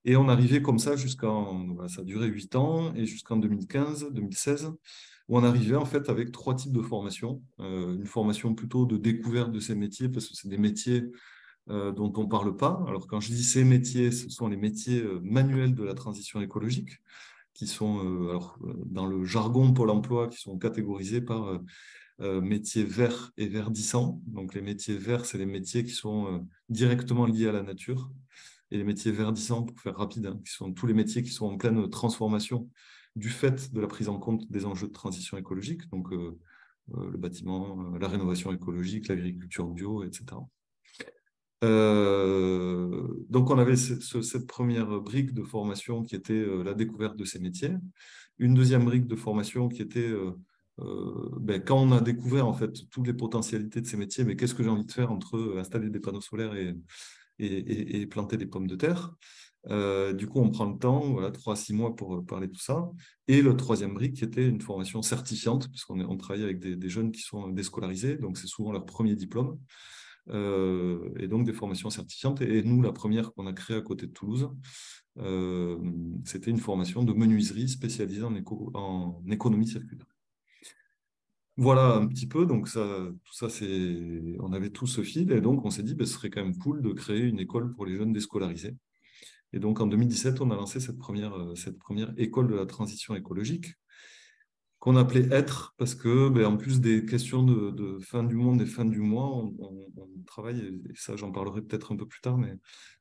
Et on arrivait comme ça ça a duré 8 ans, et jusqu'en 2015-2016, où on arrivait en fait avec 3 types de formations. Une formation plutôt de découverte de ces métiers, parce que c'est des métiers dont on ne parle pas. Alors quand je dis ces métiers, ce sont les métiers manuels de la transition écologique, qui sont, dans le jargon Pôle emploi, qui sont catégorisés par métiers verts et verdissants. Donc les métiers verts, c'est les métiers qui sont directement liés à la nature. Et les métiers verdissants, pour faire rapide, hein, qui sont tous les métiers qui sont en pleine transformation du fait de la prise en compte des enjeux de transition écologique, donc le bâtiment, la rénovation écologique, l'agriculture bio, etc. Donc on avait cette première brique de formation qui était la découverte de ces métiers. Une deuxième brique de formation qui était quand on a découvert en fait toutes les potentialités de ces métiers, mais qu'est-ce que j'ai envie de faire entre installer des panneaux solaires et planter des pommes de terre. Du coup, on prend le temps, voilà, 3 à 6 mois pour parler de tout ça. Et le troisième brique qui était une formation certifiante, puisqu'on travaille avec des jeunes qui sont déscolarisés, donc c'est souvent leur premier diplôme. Et donc des formations certifiantes. Et nous, la première qu'on a créée à côté de Toulouse, c'était une formation de menuiserie spécialisée en économie circulaire. Voilà un petit peu, donc tout ça, on avait tout ce fil, et donc on s'est dit, ce serait quand même cool de créer une école pour les jeunes déscolarisés. Et donc en 2017, on a lancé cette première école de la transition écologique, qu'on appelait Être, parce que, en plus des questions de fin du monde et fin du mois, on travaille, et ça j'en parlerai peut-être un peu plus tard, mais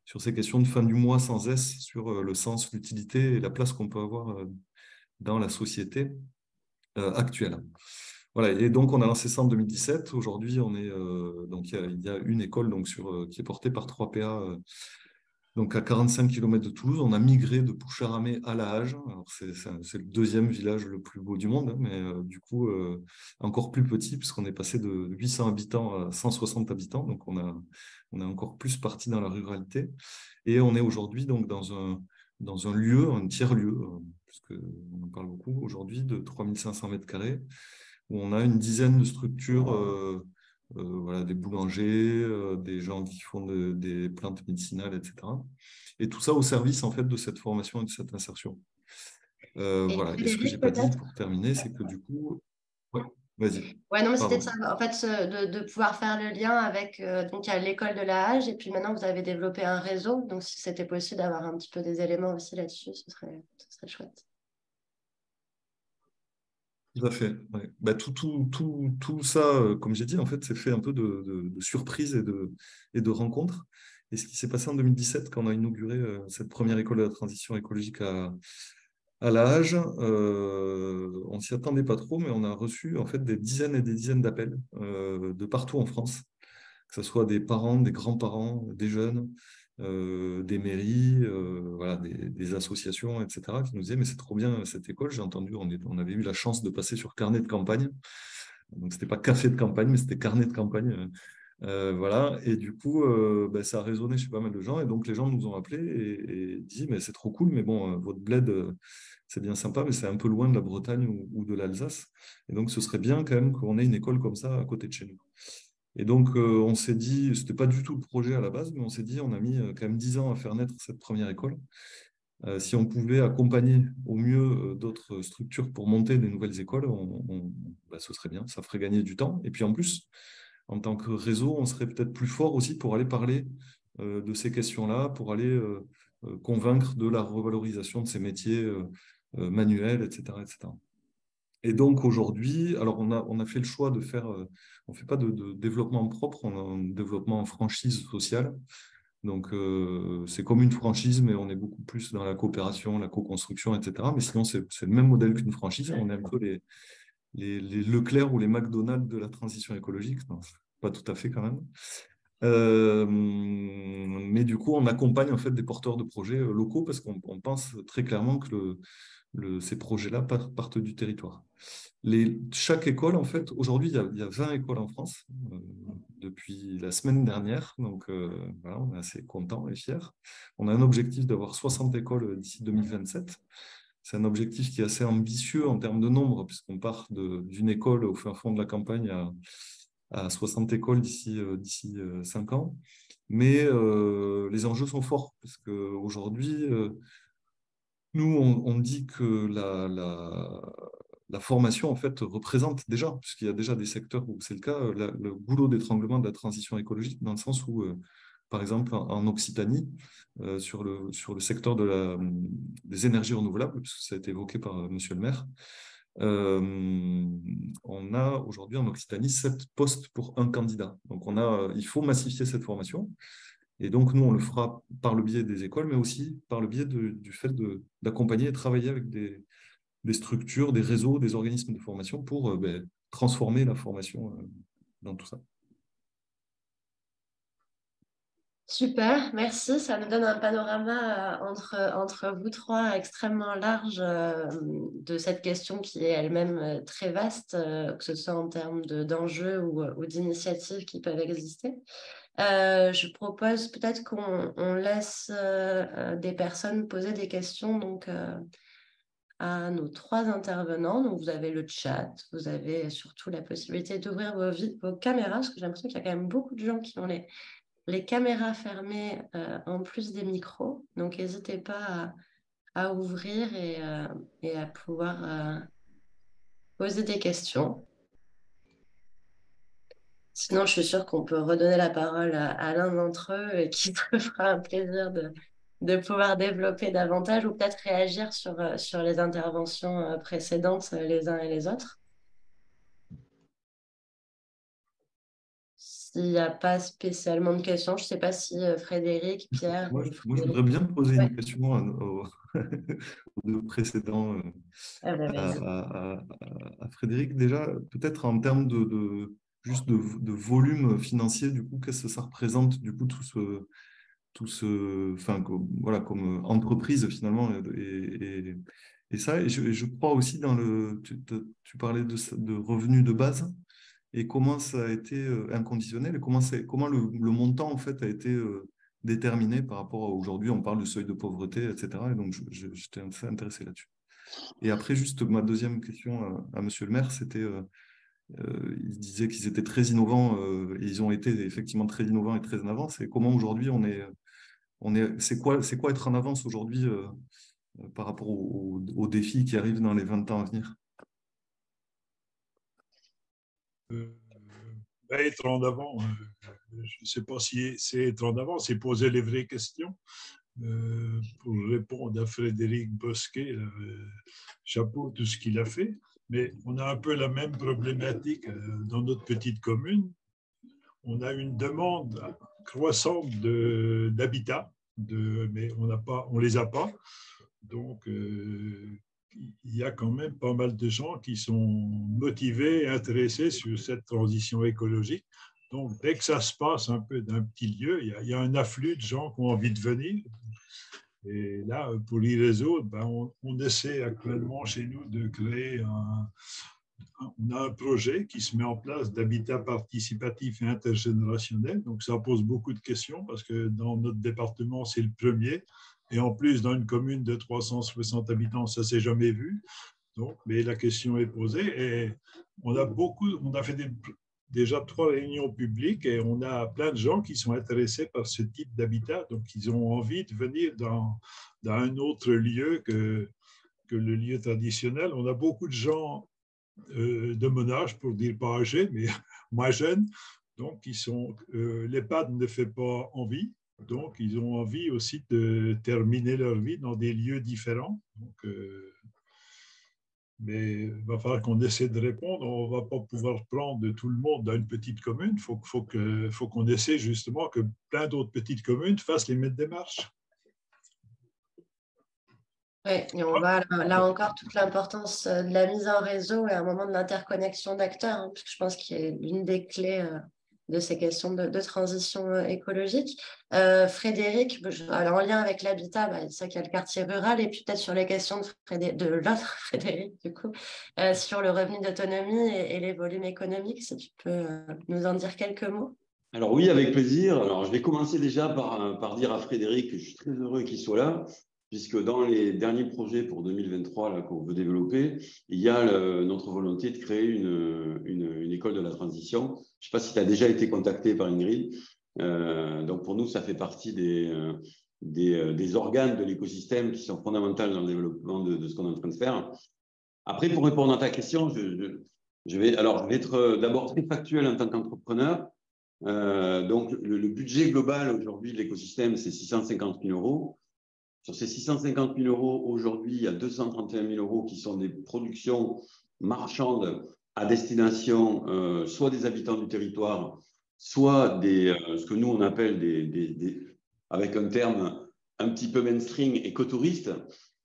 sur ces questions de fin du mois sans S, sur le sens, l'utilité et la place qu'on peut avoir dans la société actuelle. Voilà, et donc on a lancé ça en 2017. Aujourd'hui, donc il y a une école donc, qui est portée par 3PA, donc à 45 km de Toulouse. On a migré de Poucharamé à La Hage. C'est le deuxième village le plus beau du monde, hein, mais du coup encore plus petit, puisqu'on est passé de 800 habitants à 160 habitants. Donc on est encore plus parti dans la ruralité. Et on est aujourd'hui donc dans un lieu, un tiers-lieu, puisqu'on en parle beaucoup aujourd'hui, de 3500 mètres carrés, où on a une dizaine de structures, voilà, des boulangers, des gens qui font des plantes médicinales, etc. Et tout ça au service en fait, de cette formation et de cette insertion. Voilà. Et ce que je n'ai pas dit pour terminer, c'est que du coup... Ouais, vas-y. Ouais, non, mais c'était ça. En fait, de pouvoir faire le lien avec donc il y a l'école de La Hage, et puis maintenant vous avez développé un réseau. Donc si c'était possible d'avoir un petit peu des éléments aussi là-dessus, ce serait chouette. Tout à fait. Ouais. Tout ça, comme j'ai dit, en fait, c'est fait un peu de surprises et de rencontres. Et ce qui s'est passé en 2017, quand on a inauguré cette première école de la transition écologique à La Hage, on ne s'y attendait pas trop, mais on a reçu en fait des dizaines et des dizaines d'appels de partout en France, que ce soit des parents, des grands-parents, des jeunes, des mairies, voilà, des associations, etc., qui nous disaient, mais c'est trop bien cette école, j'ai entendu, on avait eu la chance de passer sur carnet de campagne, donc c'était pas café de campagne, mais c'était carnet de campagne, voilà, et du coup, ça a résonné chez pas mal de gens, et donc les gens nous ont appelés et dit, mais c'est trop cool, mais bon, votre bled, c'est bien sympa, mais c'est un peu loin de la Bretagne ou de l'Alsace, et donc ce serait bien quand même qu'on ait une école comme ça à côté de chez nous. Et donc, on s'est dit, ce n'était pas du tout le projet à la base, mais on s'est dit, on a mis quand même 10 ans à faire naître cette première école. Si on pouvait accompagner au mieux d'autres structures pour monter des nouvelles écoles, ce serait bien, ça ferait gagner du temps. Et puis en plus, en tant que réseau, on serait peut-être plus fort aussi pour aller parler de ces questions-là, pour aller convaincre de la revalorisation de ces métiers manuels, etc., etc. Et donc aujourd'hui, alors on a fait le choix de faire, on ne fait pas de développement propre, on a un développement en franchise sociale. Donc c'est comme une franchise, mais on est beaucoup plus dans la coopération, la co-construction, etc. Mais sinon, c'est le même modèle qu'une franchise. On est un peu les Leclerc ou les McDonald's de la transition écologique. Non, pas tout à fait quand même. Mais du coup, on accompagne en fait des porteurs de projets locaux parce qu'on pense très clairement que ces projets-là partent du territoire. Chaque école, en fait, aujourd'hui, il y a 20 écoles en France depuis la semaine dernière. Donc, voilà, on est assez contents et fiers. On a un objectif d'avoir 60 écoles d'ici 2027. C'est un objectif qui est assez ambitieux en termes de nombre, puisqu'on part d'une école au fin fond de la campagne à 60 écoles d'ici 5 ans. Mais les enjeux sont forts, parce qu'aujourd'hui, nous, on dit que la formation, en fait, représente déjà, puisqu'il y a déjà des secteurs où c'est le cas, le goulot d'étranglement de la transition écologique, dans le sens où, par exemple, en Occitanie, sur le secteur des énergies renouvelables, puisque ça a été évoqué par monsieur le maire, on a aujourd'hui en Occitanie 7 postes pour un candidat. Donc, il faut massifier cette formation. Et donc, nous, on le fera par le biais des écoles, mais aussi par le biais du fait d'accompagner et travailler avec des structures, des réseaux, des organismes de formation pour transformer la formation dans tout ça. Super, merci. Ça nous donne un panorama entre vous trois extrêmement large de cette question qui est elle-même très vaste, que ce soit en termes d'enjeux ou d'initiatives qui peuvent exister. Je propose peut-être qu'on laisse des personnes poser des questions donc, à nos 3 intervenants. Donc, vous avez le chat, vous avez surtout la possibilité d'ouvrir vos caméras, parce que j'ai l'impression qu'il y a quand même beaucoup de gens qui ont les caméras fermées en plus des micros. Donc, n'hésitez pas à ouvrir et à pouvoir poser des questions. Sinon, je suis sûre qu'on peut redonner la parole à l'un d'entre eux et qui se fera un plaisir de pouvoir développer davantage ou peut-être réagir sur les interventions précédentes les uns et les autres. S'il n'y a pas spécialement de questions, je ne sais pas si Frédéric, Pierre... Moi, je voudrais bien poser une question aux 2 précédents, à Frédéric. Déjà, peut-être en termes juste de volume financier, du coup, qu'est-ce que ça représente, du coup, enfin, voilà, comme entreprise, finalement, et ça, et je crois aussi tu parlais de revenus de base, et comment ça a été inconditionnel, et comment le montant, en fait, a été déterminé par rapport à aujourd'hui, on parle de seuil de pauvreté, etc. Et donc, j'étais assez intéressé là-dessus. Et après, juste ma deuxième question à monsieur le maire, c'était, il disait qu'ils étaient très innovants, et ils ont été effectivement très innovants et très en avance, et comment aujourd'hui c'est quoi être en avance aujourd'hui par rapport aux défis qui arrivent dans les 20 ans à venir? Être en avant, je ne sais pas si c'est être en avant, c'est poser les vraies questions. Pour répondre à Frédéric Bosquet, chapeau tout ce qu'il a fait, mais on a un peu la même problématique dans notre petite commune. On a une demande croissante d'habitat, mais on les a pas. Donc, il y a quand même pas mal de gens qui sont motivés et intéressés sur cette transition écologique. Donc, dès que ça se passe un peu d'un petit lieu, il y a un afflux de gens qui ont envie de venir. Et là, pour y résoudre, on essaie actuellement chez nous de créer on a un projet qui se met en place d'habitat participatif et intergénérationnel. Donc, ça pose beaucoup de questions parce que dans notre département, c'est le premier. Et en plus, dans une commune de 360 habitants, ça ne s'est jamais vu. Donc, mais la question est posée. Et on a fait déjà 3 réunions publiques et on a plein de gens qui sont intéressés par ce type d'habitat. Donc, ils ont envie de venir dans un autre lieu que le lieu traditionnel. On a beaucoup de gens de mon âge, pour dire pas âgés, mais moins jeunes. Donc, l'EHPAD ne fait pas envie. Donc, ils ont envie aussi de terminer leur vie dans des lieux différents. Donc, mais il va falloir qu'on essaie de répondre. On ne va pas pouvoir prendre tout le monde dans une petite commune. Il faut qu'on essaie justement que plein d'autres petites communes fassent les mêmes démarches. Oui, et on voit là encore toute l'importance de la mise en réseau et à un moment de l'interconnexion d'acteurs, hein, parce que je pense qu'il y a l'une des clés de ces questions de transition écologique. Frédéric, alors en lien avec l'habitat, c'est ça qu'il y a le quartier rural, et puis peut-être sur les questions de l'autre Frédéric, du coup, sur le revenu d'autonomie et les volumes économiques, si tu peux nous en dire quelques mots. Alors oui, avec plaisir. Alors je vais commencer déjà par dire à Frédéric que je suis très heureux qu'il soit là, puisque dans les derniers projets pour 2023 qu'on veut développer, il y a notre volonté de créer une école de la transition. Je ne sais pas si tu as déjà été contacté par Ingrid. Donc pour nous, ça fait partie des organes de l'écosystème qui sont fondamentaux dans le développement de ce qu'on est en train de faire. Après, pour répondre à ta question, je vais être d'abord très factuel en tant qu'entrepreneur. Donc, le budget global aujourd'hui de l'écosystème, c'est 650 000 euros. Sur ces 650 000 euros, aujourd'hui, il y a 231 000 euros qui sont des productions marchandes à destination soit des habitants du territoire, soit ce que nous, on appelle avec un terme un petit peu mainstream, écotouristes,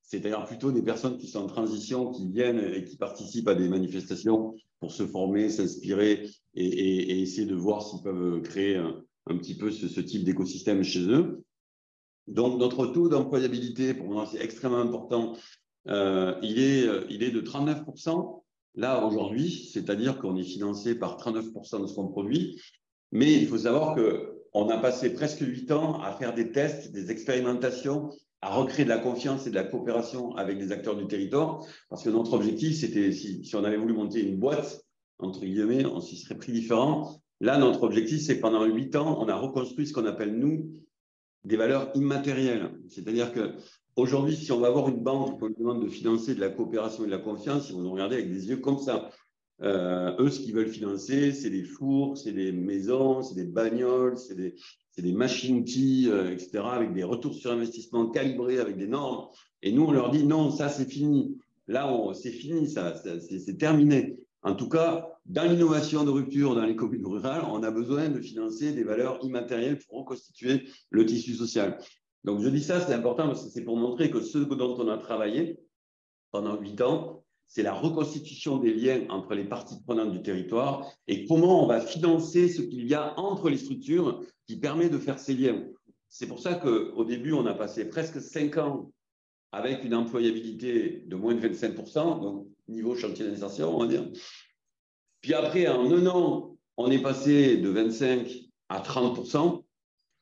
c'est-à-dire plutôt des personnes qui sont en transition, qui viennent et qui participent à des manifestations pour se former, s'inspirer et essayer de voir s'ils peuvent créer un petit peu ce type d'écosystème chez eux. Donc, notre taux d'employabilité, pour moi, c'est extrêmement important. Il est de 39% là aujourd'hui, c'est-à-dire qu'on est financé par 39% de ce qu'on produit. Mais il faut savoir qu'on a passé presque 8 ans à faire des tests, des expérimentations, à recréer de la confiance et de la coopération avec les acteurs du territoire, parce que notre objectif, c'était, si on avait voulu monter une boîte, entre guillemets, on s'y serait pris différent. Là, notre objectif, c'est que pendant 8 ans, on a reconstruit ce qu'on appelle, nous, des valeurs immatérielles. C'est-à-dire qu'aujourd'hui, si on va avoir une banque qu'on demande de financer de la coopération et de la confiance, ils vont nous regarder avec des yeux comme ça. Eux, ce qu'ils veulent financer, c'est des fours, c'est des maisons, c'est des bagnoles, c'est des machines-outils, etc., avec des retours sur investissement calibrés, avec des normes. Et nous, on leur dit non, ça, c'est fini. Là, c'est fini, c'est terminé. En tout cas, dans l'innovation de rupture dans les communes rurales, on a besoin de financer des valeurs immatérielles pour reconstituer le tissu social. Donc, je dis ça, c'est important parce que c'est pour montrer que ce dont on a travaillé pendant 8 ans, c'est la reconstitution des liens entre les parties prenantes du territoire et comment on va financer ce qu'il y a entre les structures qui permet de faire ces liens. C'est pour ça qu'au début, on a passé presque 5 ans avec une employabilité de moins de 25%, donc niveau chantier d'insertion, on va dire. Puis après, en 1 an, on est passé de 25 à 30%,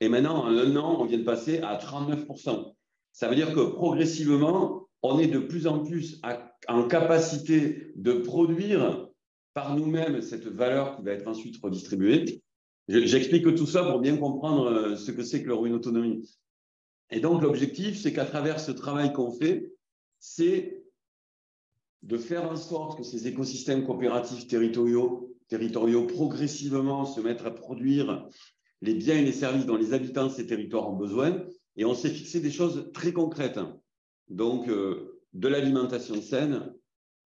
et maintenant, en 1 an, on vient de passer à 39%. Ça veut dire que progressivement, on est de plus en plus en capacité de produire par nous-mêmes cette valeur qui va être ensuite redistribuée. J'explique tout ça pour bien comprendre ce que c'est que le revenu d'autonomie. Et donc, l'objectif, c'est qu'à travers ce travail qu'on fait, c'est de faire en sorte que ces écosystèmes coopératifs territoriaux progressivement se mettent à produire les biens et les services dont les habitants de ces territoires ont besoin. Et on s'est fixé des choses très concrètes. Donc, de l'alimentation saine,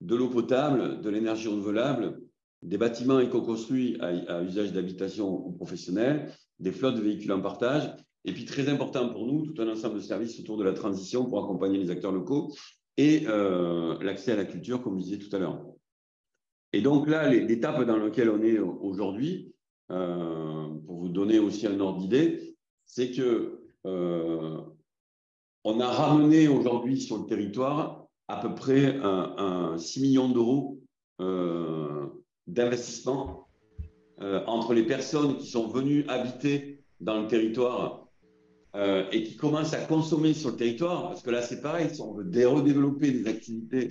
de l'eau potable, de l'énergie renouvelable, des bâtiments éco-construits à usage d'habitation ou professionnel, des flottes de véhicules en partage, et puis très important pour nous, tout un ensemble de services autour de la transition pour accompagner les acteurs locaux et l'accès à la culture, comme je disais tout à l'heure. Et donc là, l'étape dans laquelle on est aujourd'hui, pour vous donner aussi un ordre d'idée, c'est que on a ramené aujourd'hui sur le territoire à peu près 6 millions d'euros d'investissement entre les personnes qui sont venues habiter dans le territoire et qui commencent à consommer sur le territoire, parce que là c'est pareil, si on veut redévelopper des activités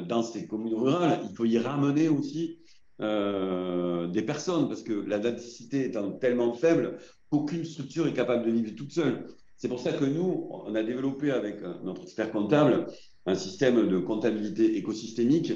dans ces communes rurales, il faut y ramener aussi des personnes, parce que la densité étant tellement faible qu'aucune structure est capable de vivre toute seule. C'est pour ça que nous, on a développé avec notre expert comptable un système de comptabilité écosystémique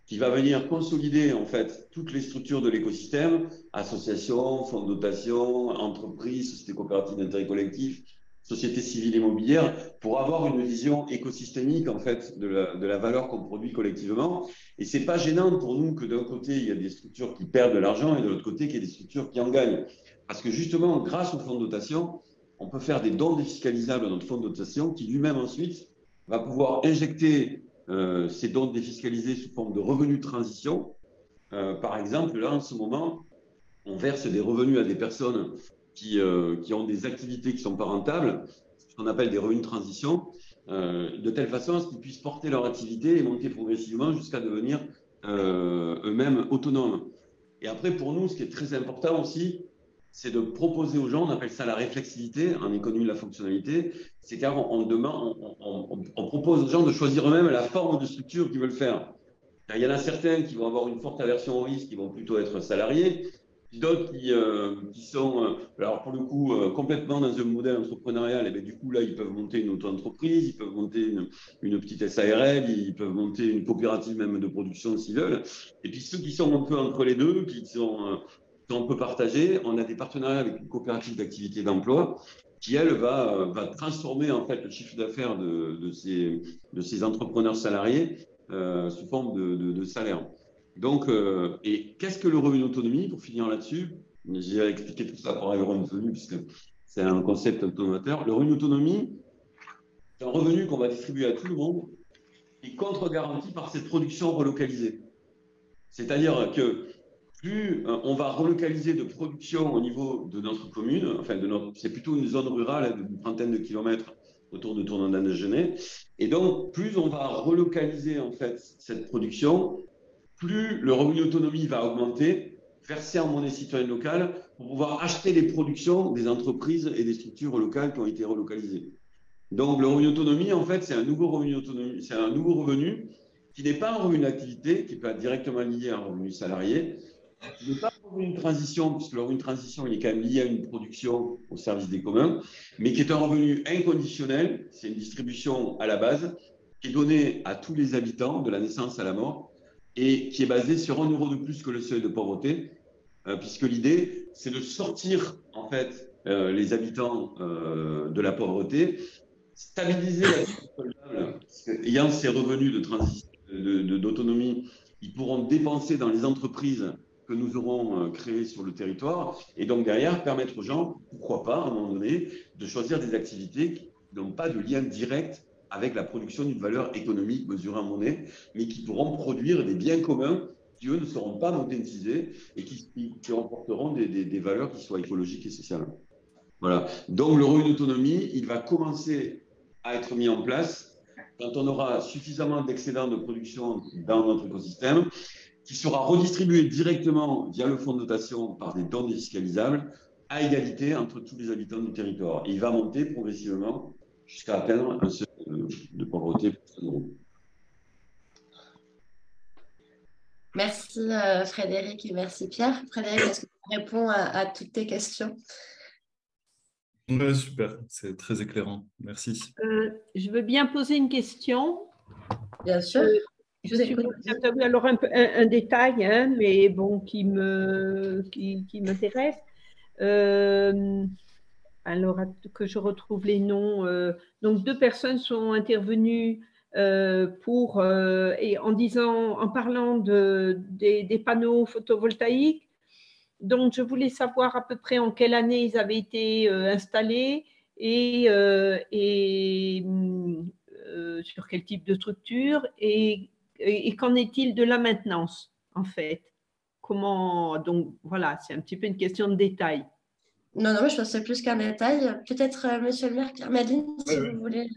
qui va venir consolider en fait toutes les structures de l'écosystème, associations, fonds de dotation, entreprises, sociétés coopératives d'intérêt collectif, sociétés civiles immobilières, pour avoir une vision écosystémique en fait de la valeur qu'on produit collectivement. Et c'est pas gênant pour nous que d'un côté il y a des structures qui perdent de l'argent et de l'autre côté qu'il y a des structures qui en gagnent, parce que justement grâce au fonds de dotation, on peut faire des dons défiscalisables à notre fonds de dotation qui lui-même ensuite va pouvoir injecter ces dons défiscalisés sous forme de revenus de transition. Par exemple, là, en ce moment, on verse des revenus à des personnes qui ont des activités qui ne sont pas rentables, ce qu'on appelle des revenus de transition, de telle façon à ce qu'ils puissent porter leur activité et monter progressivement jusqu'à devenir eux-mêmes autonomes. Et après, pour nous, ce qui est très important aussi, c'est de proposer aux gens, on appelle ça la réflexivité en économie de la fonctionnalité, c'est qu'on propose aux gens de choisir eux-mêmes la forme de structure qu'ils veulent faire. Il y en a certains qui vont avoir une forte aversion au risque, qui vont plutôt être salariés, d'autres qui sont, alors pour le coup, complètement dans un modèle entrepreneurial, et bien du coup, là, ils peuvent monter une auto-entreprise, ils peuvent monter une petite SARL, ils peuvent monter une coopérative même de production s'ils veulent. Et puis ceux qui sont un peu entre les deux, qui sont un peu partagés, on a des partenariats avec une coopérative d'activité d'emploi qui, elle, va transformer en fait le chiffre d'affaires de ces entrepreneurs salariés sous forme de salaire. Donc, et qu'est-ce que le revenu d'autonomie, pour finir là-dessus? J'ai expliqué tout ça pour arriver au revenu d'autonomie, puisque c'est un concept automateur. Le revenu d'autonomie, c'est un revenu qu'on va distribuer à tout le monde et contre-garanti par cette production relocalisée. C'est-à-dire que plus on va relocaliser de production au niveau de notre commune, enfin, c'est plutôt une zone rurale d'une trentaine de kilomètres autour de Tournon-de-Genêt, et donc plus on va relocaliser en fait cette production, plus le revenu d'autonomie va augmenter, versé en monnaie citoyenne locale, pour pouvoir acheter les productions des entreprises et des structures locales qui ont été relocalisées. Donc, le revenu d'autonomie, en fait, c'est un nouveau revenu d'autonomie, c'est un nouveau revenu qui n'est pas un revenu d'activité, qui peut être directement lié à un revenu salarié, qui n'est pas un revenu de transition, puisque le revenu de transition, il est quand même lié à une production au service des communs, mais qui est un revenu inconditionnel, c'est une distribution à la base, qui est donnée à tous les habitants de la naissance à la mort, et qui est basé sur 1 euro de plus que le seuil de pauvreté, puisque l'idée, c'est de sortir en fait les habitants de la pauvreté, stabiliser la vie solvable, parce qu'ayant ces revenus d'autonomie, ils pourront dépenser dans les entreprises que nous aurons créées sur le territoire, et donc derrière permettre aux gens, pourquoi pas, à un moment donné, de choisir des activités qui n'ont pas de lien direct avec la production d'une valeur économique mesurée en monnaie, mais qui pourront produire des biens communs qui, eux, ne seront pas monétisés et qui remporteront des valeurs qui soient écologiques et sociales. Voilà. Donc, le revenu d'autonomie, il va commencer à être mis en place quand on aura suffisamment d'excédents de production dans notre écosystème, qui sera redistribué directement via le fonds de dotation par des dons défiscalisables à égalité entre tous les habitants du territoire. Et il va monter progressivement jusqu'à atteindre un seuil de pauvreté. Merci Frédéric et merci Pierre. Frédéric, est-ce que tu réponds à toutes tes questions? Ouais, super, c'est très éclairant. Merci. Je veux bien poser une question. Bien sûr. Je suis alors un détail, hein, mais bon, qui m'intéresse. Alors, que je retrouve les noms. Donc, 2 personnes sont intervenues en parlant des panneaux photovoltaïques. Donc, je voulais savoir à peu près en quelle année ils avaient été installés et sur quel type de structure et qu'en est-il de la maintenance, en fait? Comment, donc, voilà, c'est un petit peu une question de détail. Non, mais je pense que c'est plus qu'un détail. Peut-être, monsieur le maire, Madeleine, si vous voulez.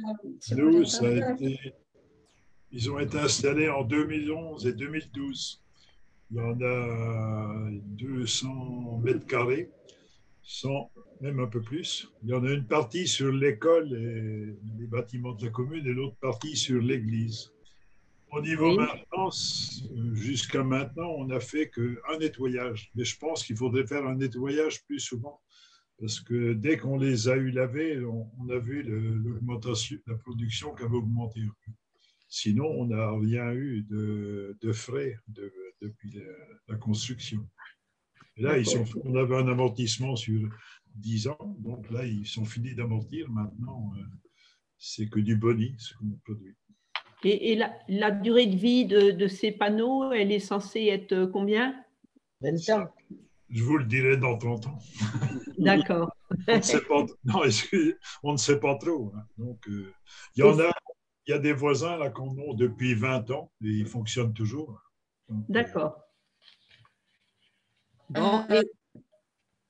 Ils ont été installés en 2011 et 2012. Il y en a 200 mètres carrés, 100, même un peu plus. Il y en a une partie sur l'école et les bâtiments de la commune et l'autre partie sur l'église. Au niveau maintenance, jusqu'à maintenant, on n'a fait qu'un nettoyage. Mais je pense qu'il faudrait faire un nettoyage plus souvent. Parce que dès qu'on les a eu lavés, on a vu l'augmentation, la production qui avait augmenté un peu. Sinon, on n'a rien eu de frais depuis la construction. Et là, on avait un amortissement sur 10 ans. Donc là, ils sont finis d'amortir. Maintenant, c'est que du boni, ce qu'on produit. Et la durée de vie de ces panneaux, elle est censée être combien? 20 ans. Je vous le dirai dans 30 ans. D'accord. On ne sait pas trop. Hein. Donc, il y a des voisins là qu'on a depuis 20 ans et ils fonctionnent toujours. D'accord. Bon,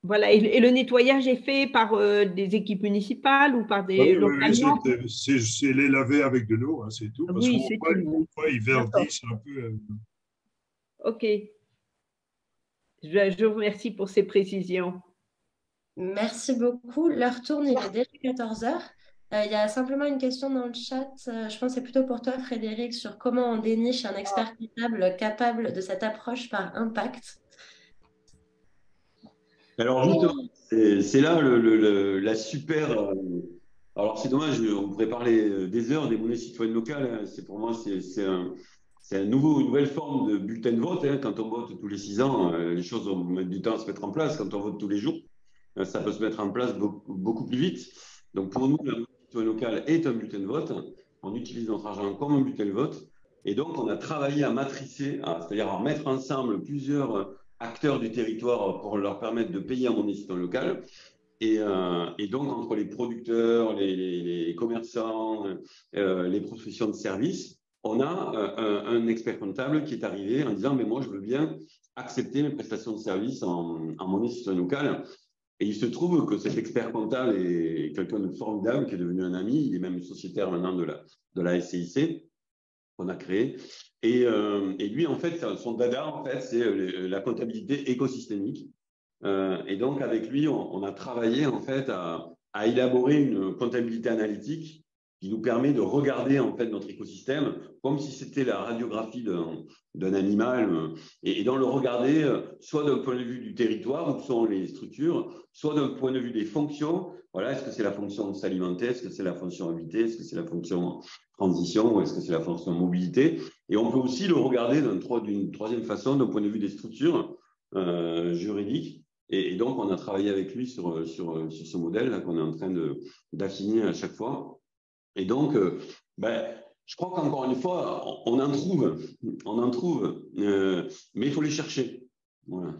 Voilà, et le nettoyage est fait par des équipes municipales ou par des Oui, localement? c'est les laver avec de l'eau, hein, c'est tout. Parce Oui, qu'on c'est voit, tout. ils D'accord. verdissent un peu. OK. Je vous remercie pour ces précisions. Merci beaucoup. L'heure tourne, il est déjà 14 heures. Il y a simplement une question dans le chat. Je pense que c'est plutôt pour toi, Frédéric, sur comment on déniche un expert comptable capable de cette approche par impact. Alors justement, c'est là la super. Alors c'est dommage, on pourrait parler des heures des monnaies citoyennes locales, hein. C'est pour moi, c'est une nouvelle forme de bulletin de vote, hein. Quand on vote tous les 6 ans, les choses vont mettre du temps à se mettre en place. Quand on vote tous les jours, ça peut se mettre en place beaucoup plus vite. Donc pour nous, la monnaie citoyenne locale est un bulletin de vote. On utilise notre argent comme un bulletin de vote. Et donc on a travaillé à matricer, c'est-à-dire à mettre ensemble plusieurs acteurs du territoire pour leur permettre de payer en monnaie citoyenne locale. Et donc, entre les producteurs, les commerçants, les professions de services, on a un expert comptable qui est arrivé en disant, mais moi, je veux bien accepter mes prestations de services en monnaie citoyenne locale. Et il se trouve que cet expert comptable est quelqu'un de formidable, qui est devenu un ami. Il est même sociétaire maintenant de la SCIC qu'on a créé. Et lui, en fait, son dada, en fait, c'est la comptabilité écosystémique. Et donc, avec lui, on a travaillé, en fait, à élaborer une comptabilité analytique qui nous permet de regarder, en fait, notre écosystème comme si c'était la radiographie d'un animal et dans le regarder soit d'un point de vue du territoire, où sont les structures, soit d'un point de vue des fonctions. Voilà, est-ce que c'est la fonction s'alimenter, est-ce que c'est la fonction habiter, est-ce que c'est la fonction transition ou est-ce que c'est la fonction mobilité? Et on peut aussi le regarder d'une troisième façon, d'un point de vue des structures juridiques. Et donc, on a travaillé avec lui sur ce modèle qu'on est en train d'affiner à chaque fois. Et donc, je crois qu'encore une fois, on en trouve, mais il faut les chercher. Voilà.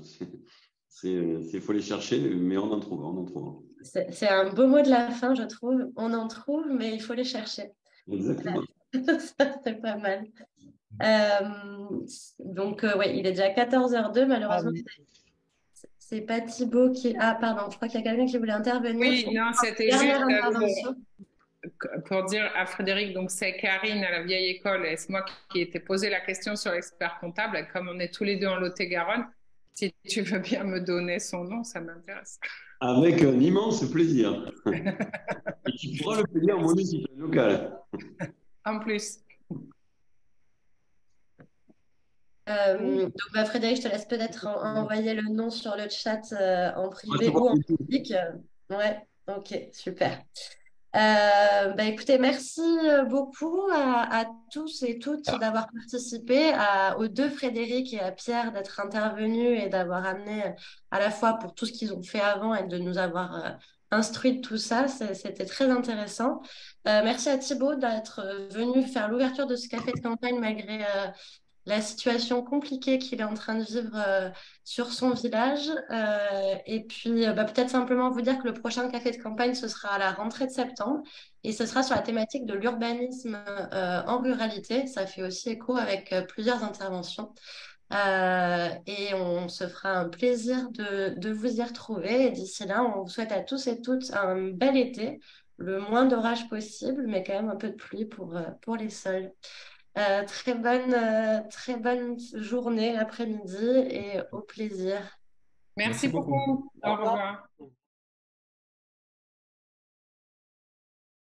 Il faut les chercher, mais on en trouve. C'est un beau mot de la fin, je trouve. On en trouve, mais il faut les chercher. Exactement. Ça, c'est pas mal. Donc, ouais, il est déjà 14h02, malheureusement. C'est pas Thibaut qui... Ah, pardon, je crois qu'il y a quelqu'un qui voulait intervenir. Oui, non, c'était Dernière juste intervention. pour dire à Frédéric, donc c'est Karine à la vieille école et c'est moi qui ai posé la question sur l'expert comptable. Et comme on est tous les deux en Lot-et-Garonne, si tu veux bien me donner son nom, ça m'intéresse. Avec un immense plaisir. Et tu pourras le payer en monnaie citoyenne locale. En plus. Donc, Frédéric, je te laisse peut-être envoyer le nom sur le chat en privé ou en public. Ouais, ok, super. Écoutez, merci beaucoup à tous et toutes d'avoir participé, aux deux Frédéric et à Pierre d'être intervenus et d'avoir amené à la fois pour tout ce qu'ils ont fait avant et de nous avoir instruit de tout ça. C'était très intéressant. Merci à Thibaut d'être venu faire l'ouverture de ce café de campagne malgré la situation compliquée qu'il est en train de vivre sur son village. Et puis, peut-être simplement vous dire que le prochain café de campagne, ce sera à la rentrée de septembre et ce sera sur la thématique de l'urbanisme en ruralité. Ça fait aussi écho avec plusieurs interventions. Et on se fera un plaisir de vous y retrouver. Et d'ici là, on vous souhaite à tous et toutes un bel été, le moins d'orage possible, mais quand même un peu de pluie pour les sols. Très bonne journée, après-midi et au plaisir. Merci beaucoup. Au revoir.